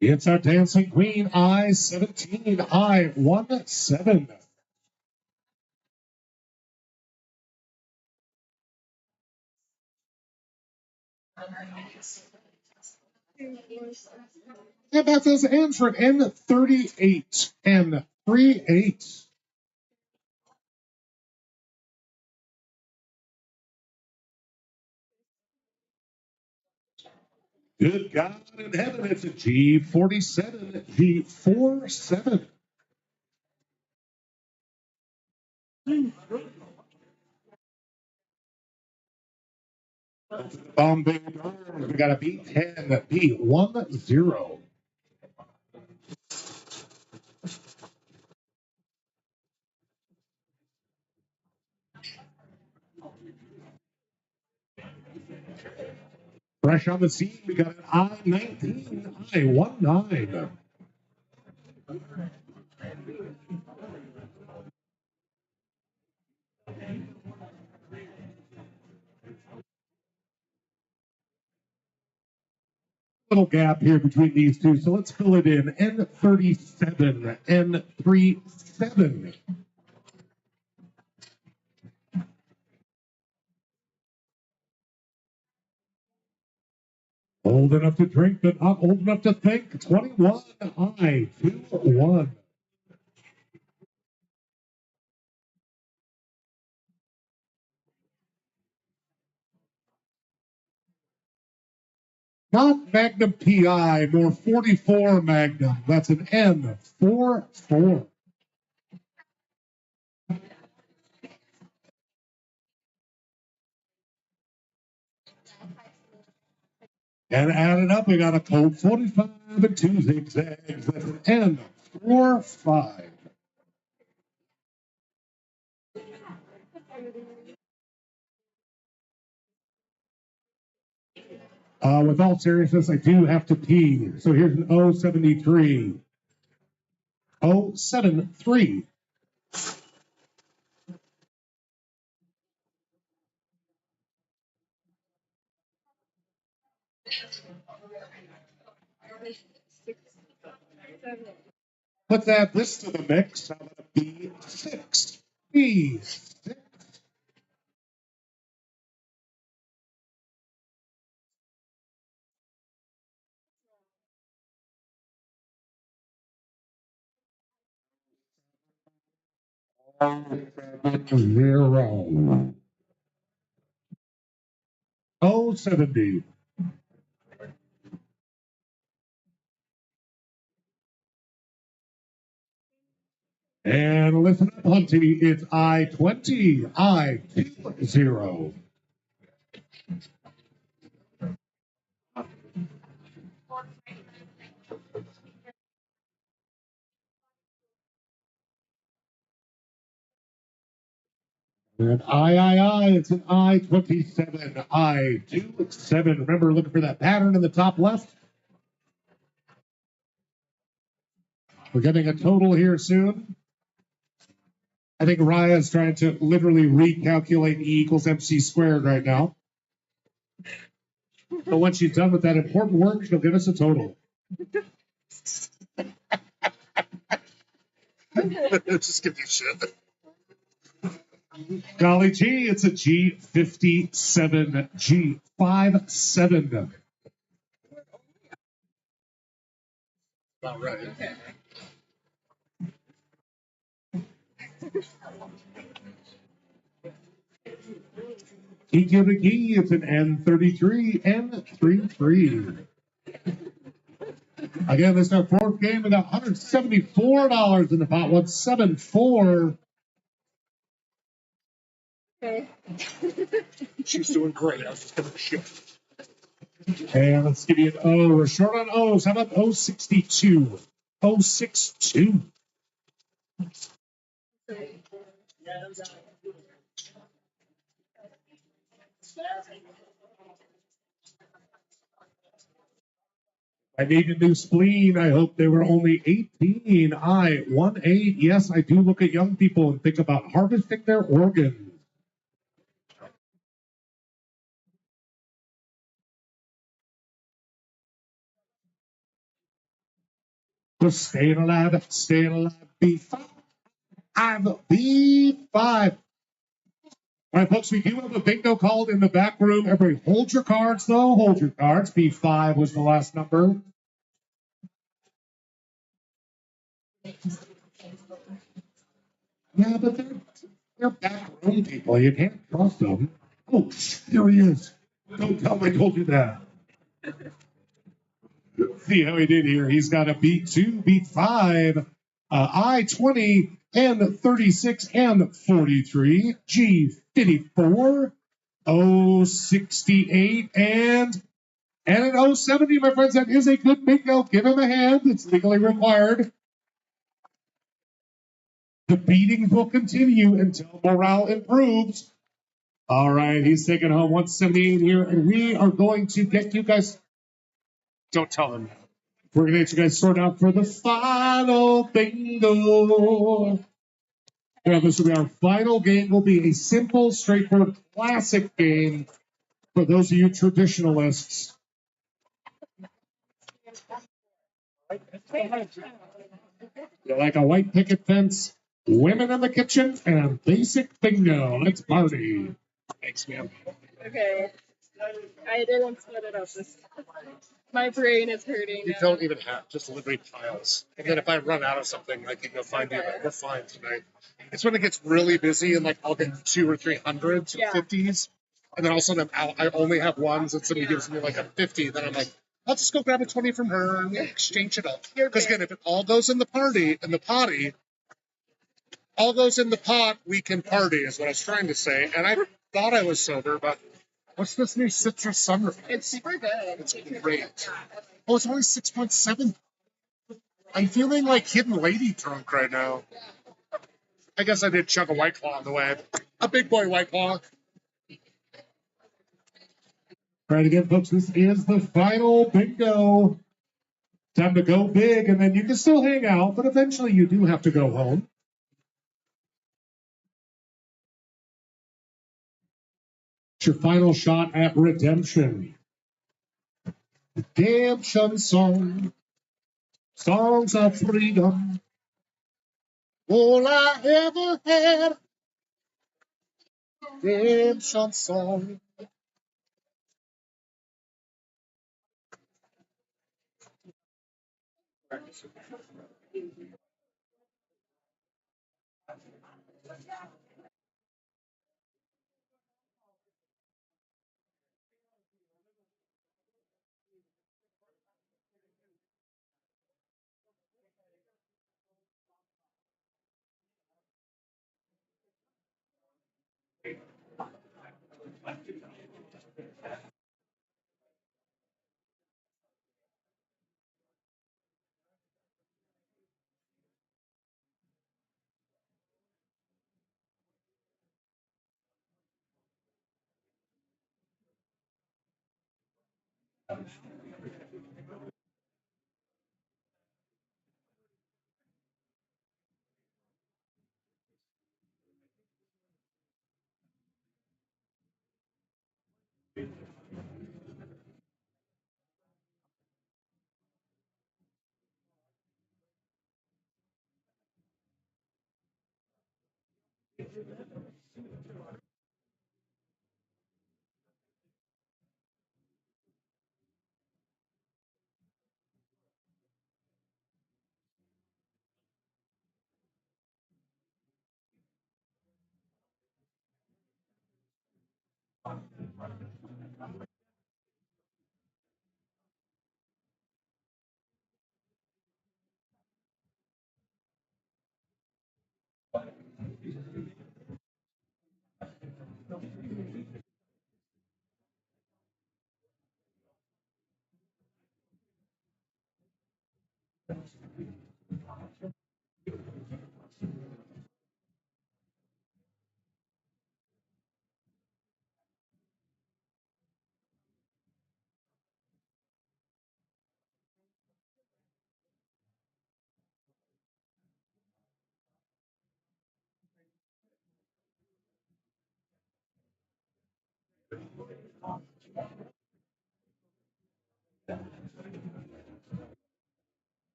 It's our dancing queen, I-17, I-17. And that's those ends for an N38. N38. Good God in heaven, it's a G47, G47. Bombay Burns, we got a B10, B10. Fresh on the scene, we got an I-19, I-19. Little gap here between these two, so let's fill it in. N37, N37. Old enough to drink, but not old enough to think. 21, I-21. Not Magnum PI, more 44 Magnum. That's an N44. And add it up, we got a Colt 45 and 2 zigzags. That's an N45. With all seriousness, I do have to pee. So here's an 073. 073. Let's add this to the mix. How about a B6? B6. Zero. 070. And listen up, Hunty, it's I-20, I-20. And I, it's an I-27, I-27. Remember, looking for that pattern in the top left. We're getting a total here soon. I think Raya is trying to literally recalculate E equals MC squared right now. But when she's done with that important work, she'll give us a total. Just give you shit. Golly gee, it's a G57, G57. About right. Okay. Kiki, it's an N33, N33. Again, this is our fourth game with $174 in the pot. 174. Okay. She's doing great. I was just gonna shit. And let's give you an O. We're short on O's. How about 062? 062. I need a new spleen. I hope they were only 18. I-18. Yes, I do look at young people and think about harvesting their organs. Just staying alive, B5. I'm B5. All right, folks, we do have a bingo called in the back room. Everybody hold your cards, though. Hold your cards. B5 was the last number. Yeah, but they're back room people. You can't trust them. Oh, there he is. Don't tell him I told you that. See how he did here. He's got a B2, B5, I-20, N36, N43, G54, 068, and an 070, my friends. That is a good bingo. Give him a hand. It's legally required. The beatings will continue until morale improves. All right, he's taking home 178 here, and we are going to get you guys. Don't tell him. We're going to get you guys sorted out for the final bingo. Yeah, this will be our final game. Will be a simple, straightforward, classic game for those of you traditionalists. You like a white picket fence, women in the kitchen, and basic bingo. Let's party. Thanks, man. Okay. I didn't split it up this time. My brain is hurting. You now. don't even have just eliminate piles. And then if I run out of something, I can go find you. We're fine tonight. It's when it gets really busy and like I'll get 200 or 300s or Yeah. 50s, and then all of a sudden I only have ones, and somebody gives me like a 50. Then I'm like, I'll just go grab a 20 from her and we'll exchange it up. You're Because again, if it all goes in the potty, all goes in the pot, we can party. Is what I was trying to say. And I thought I was sober, but what's this new citrus sunrise? It's super good. It's great. Oh, it's only 6.7. I'm feeling like hidden lady drunk right now. I guess I did chug a White Claw on the way. A big boy White Claw. Right again, folks, this is the final bingo. Time to go big, and then you can still hang out, but eventually you do have to go home. It's your final shot at redemption. Redemption song. Songs of freedom. All I ever had. Redemption song.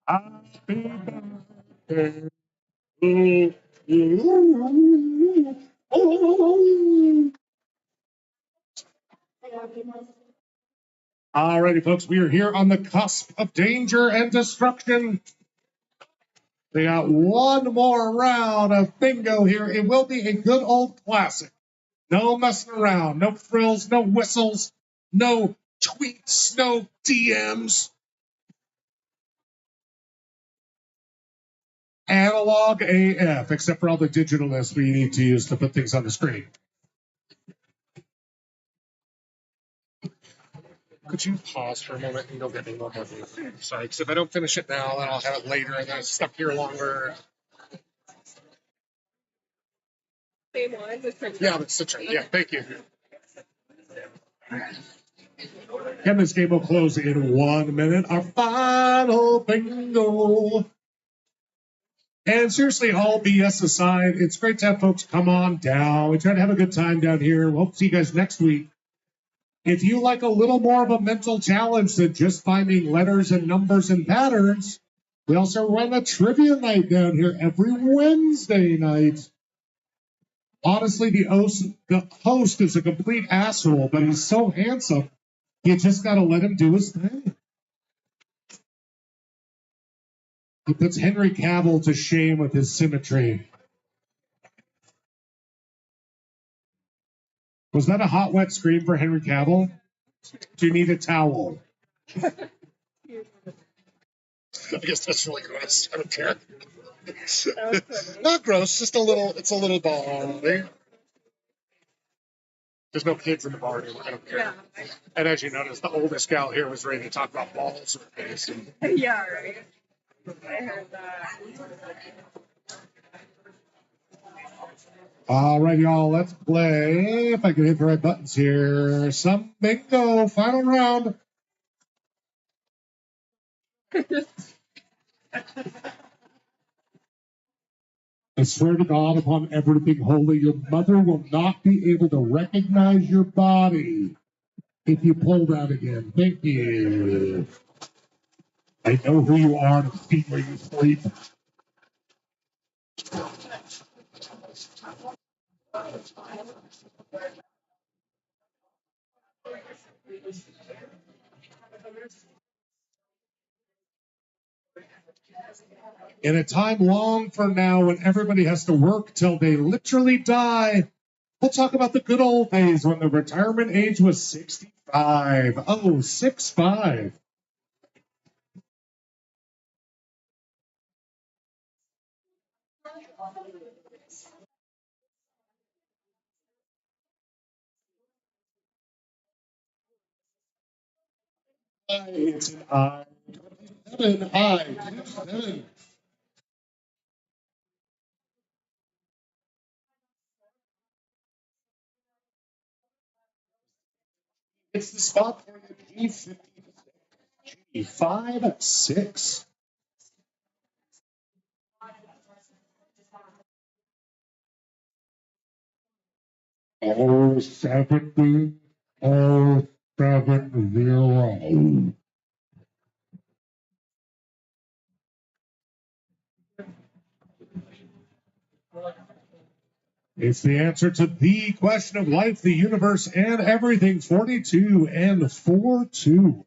Happy birthday to you. Alrighty, folks, we are here on the cusp of danger and destruction. They got one more round of bingo here. It will be a good old classic. No messing around, no frills, no whistles, no tweets, no DMs. Analog AF, except for all the digitalness we need to use to put things on the screen. Could you pause for a moment and go get me one more beer? Sorry, because if I don't finish it now, then I'll have it later and then it's stuck here longer. Same one, just for Yeah, that's the train. Yeah, thank you. And this game will close in 1 minute. Our final bingo. And seriously, all BS aside, it's great to have folks come on down. We try to have a good time down here. We'll hope to see you guys next week. If you like a little more of a mental challenge than just finding letters and numbers and patterns, we also run a trivia night down here every Wednesday night. Honestly, the host is a complete asshole, but he's so handsome, you just got to let him do his thing. He puts Henry Cavill to shame with his symmetry. Was that a hot, wet scream for Henry Cavill? Do you need a towel? I guess that's really gross. I don't care. Not gross, just a little. It's a little ball. There's no kids in the bar anymore. I don't care. Yeah. And as you notice, the oldest gal here was ready to talk about balls in her face. Yeah, right. I heard that. All right, y'all, let's play. If I can hit the right buttons here. Some bingo, final round. I swear to God, upon everything holy, your mother will not be able to recognize your body if you pull that again. Thank you. I know who you are and the feet where you sleep. In a time long from now when everybody has to work till they literally die, we'll talk about the good old days when the retirement age was 65. Oh, 65. It's an I-27. I-27. It's the spot for the G50. G56. Oh, 70. Oh, 70. It's the answer to the question of life, the universe, and everything. 42 and 42.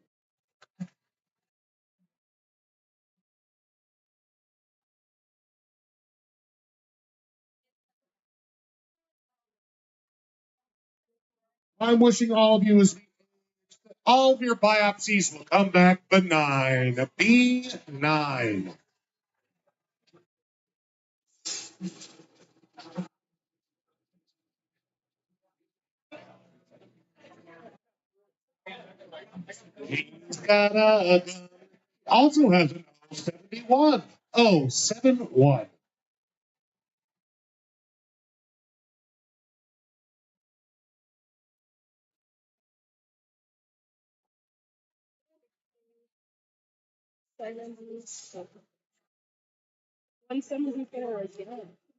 I'm wishing all of you all of your biopsies will come back benign. B9. He's got a gun. Also has an 071. 071.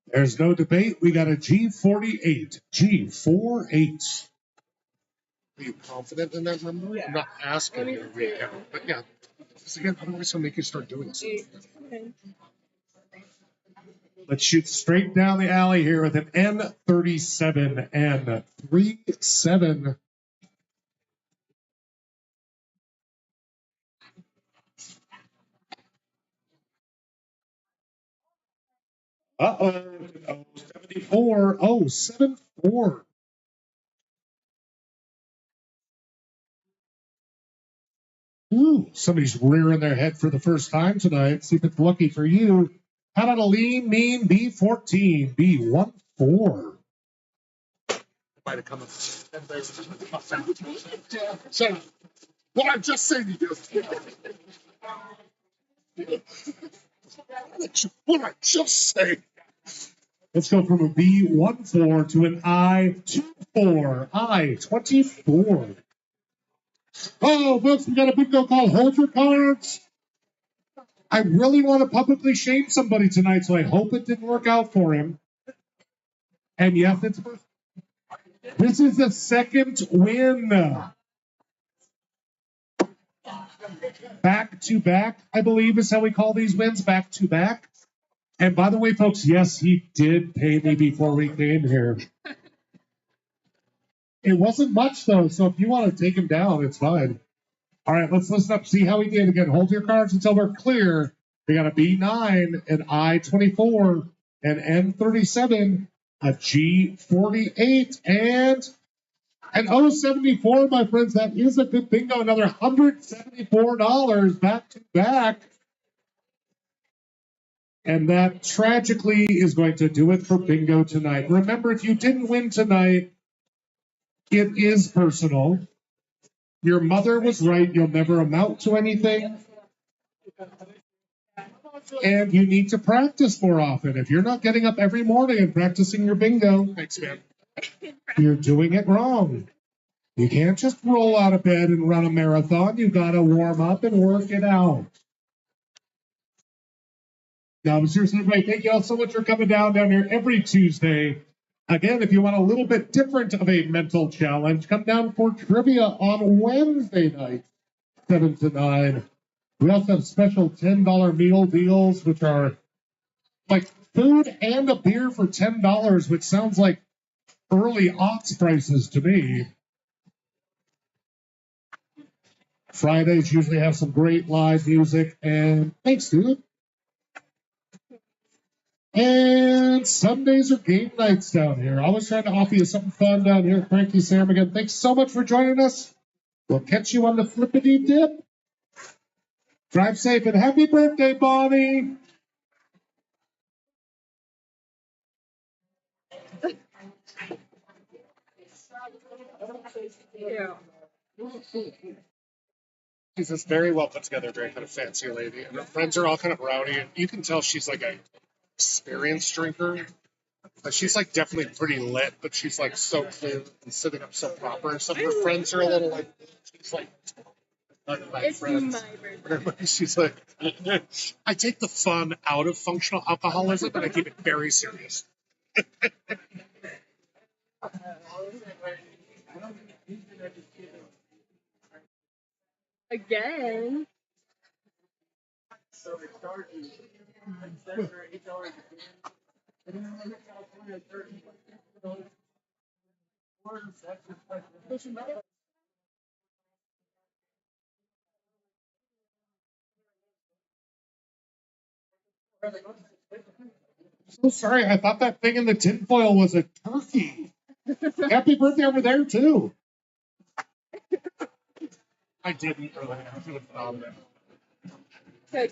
There's no debate. We got a G48. G48. Are you confident in that number? Yeah. I'm not asking you to recount, but yeah. Because again, otherwise I'll make you start doing something. Let's shoot straight down the alley here with an N37 and 37. Uh-oh. 074. 074. Ooh, somebody's rearing their head for the first time tonight. See if it's lucky for you. How about a lean, mean B14, B14? Might have come up. So, what I just said to you. What I just say. Let's go from a B14 to an I24. I24. Oh, folks, we got a bingo called Hold Your Cards. I really want to publicly shame somebody tonight, so I hope it didn't work out for him. And yes, this is the second win. Back to back, I believe is how we call these wins, back to back. And by the way, folks, yes, he did pay me before we came here. It wasn't much, though, so if you want to take him down, it's fine. All right, let's listen up, see how he did. Again, hold your cards until we're clear. We got a B9, an I24, an N37, a G48, and an 074, my friends. That is a good bingo. Another $174 back to back. And that tragically is going to do it for bingo tonight. Remember, if you didn't win tonight, it is personal. Your mother was right. You'll never amount to anything. And you need to practice more often. If you're not getting up every morning and practicing your bingo, Thanks, man. you're doing it wrong. You can't just roll out of bed and run a marathon. You got to warm up and work it out. Now, seriously, everybody, thank you all so much for coming down here every Tuesday. Again, if you want a little bit different of a mental challenge, come down for trivia on Wednesday night, 7 to 9. We also have special $10 meal deals, which are like food and a beer for $10, which sounds like early aughts prices to me. Fridays usually have some great live music, and thanks, dude. And Sundays are game nights down here. Always trying to offer you something fun down here. Cranky Sam again. Thanks so much for joining us. We'll catch you on the flippity dip. Drive safe and happy birthday, Bonnie. Yeah. She's this very well put together, very kind of fancy lady. And her friends are all kind of rowdy. And you can tell she's like an experienced drinker. But she's like definitely pretty lit, but she's like so clear and sitting up so proper. Some of her friends are a little like, she's like, not my It's friends. my birthday. She's like, I take the fun out of functional alcoholism, but I keep it very serious. Again. So sorry, I thought that thing in the tinfoil was a turkey. Happy birthday over there, too. I didn't really. I should have thought of it. Okay.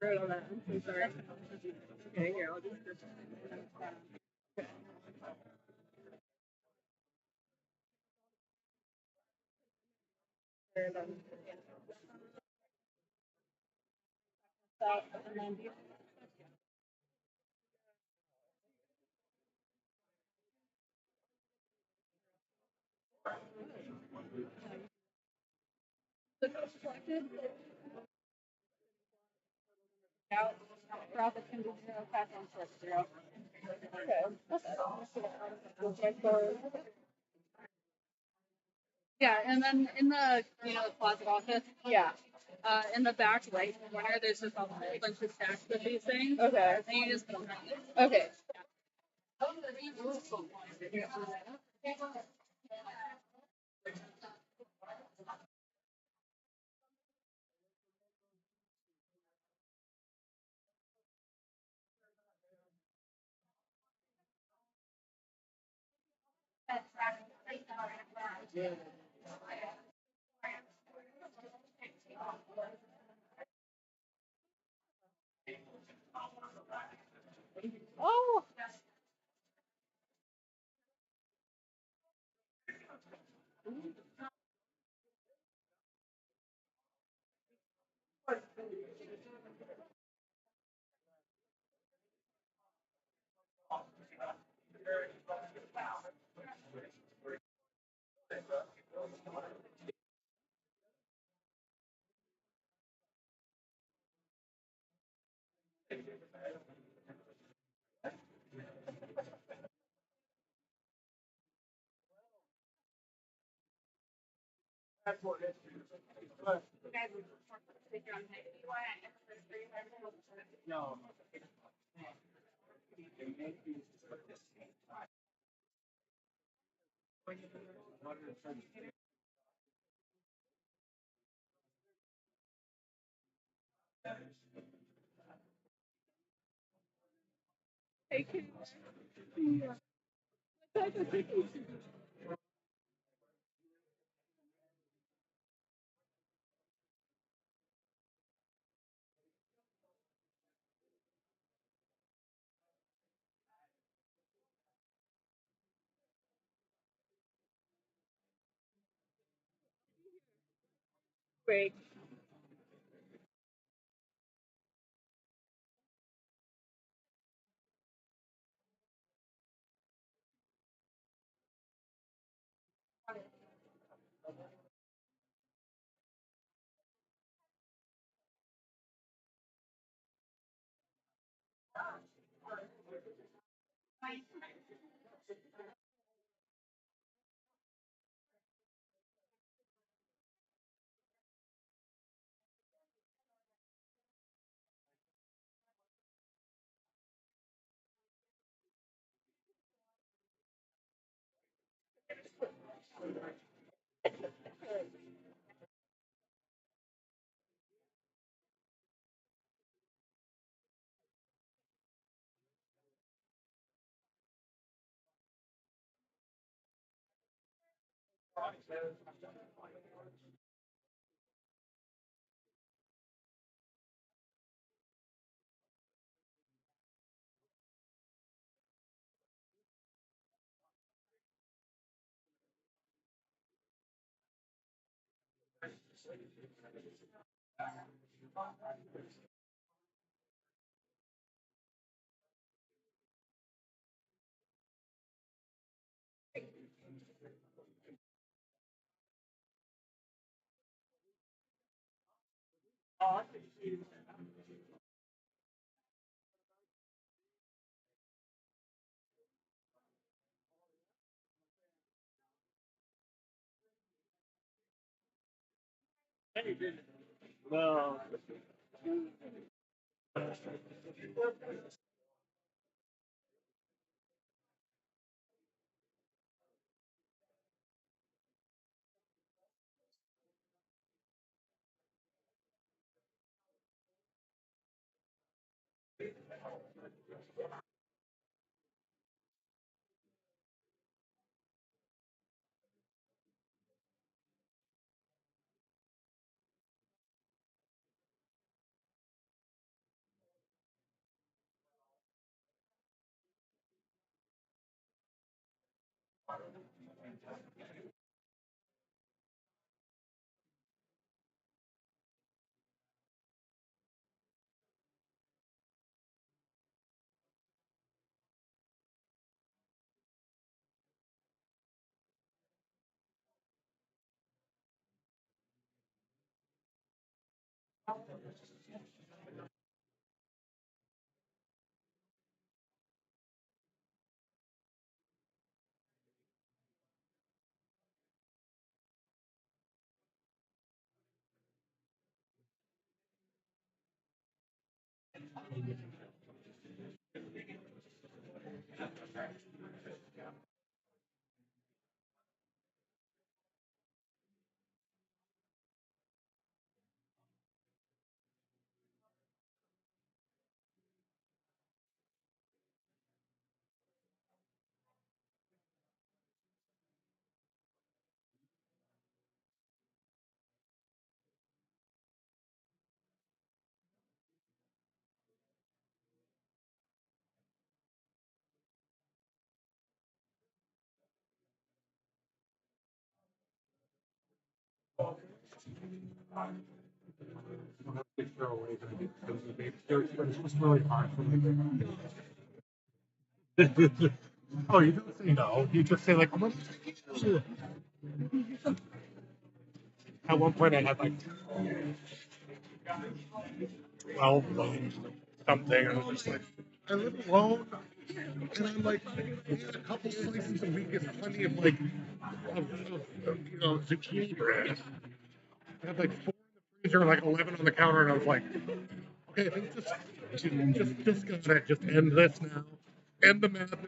Right on that. I'm so sorry. Okay, here, I'll just. And, and then the coach selected. Out. Profit can be 0, pass on source 0. Okay. Yeah, and then in the the closet office. Yeah. In the back right corner, there's just a whole bunch of stacks of these things. Okay. And you just put them in. Okay. Oh. No. Great. No. It's just really hard for me. Oh, you don't say no. You just say like, "I'm gonna-" At one point, I had like 12 loans, something. I was just like, I live alone, and I'm like, a couple slices a week is plenty of like, zucchini bread. I had like 4 in the freezer, like 11 on the counter, and I was like, okay, I think just gotta just end this now. End the madness.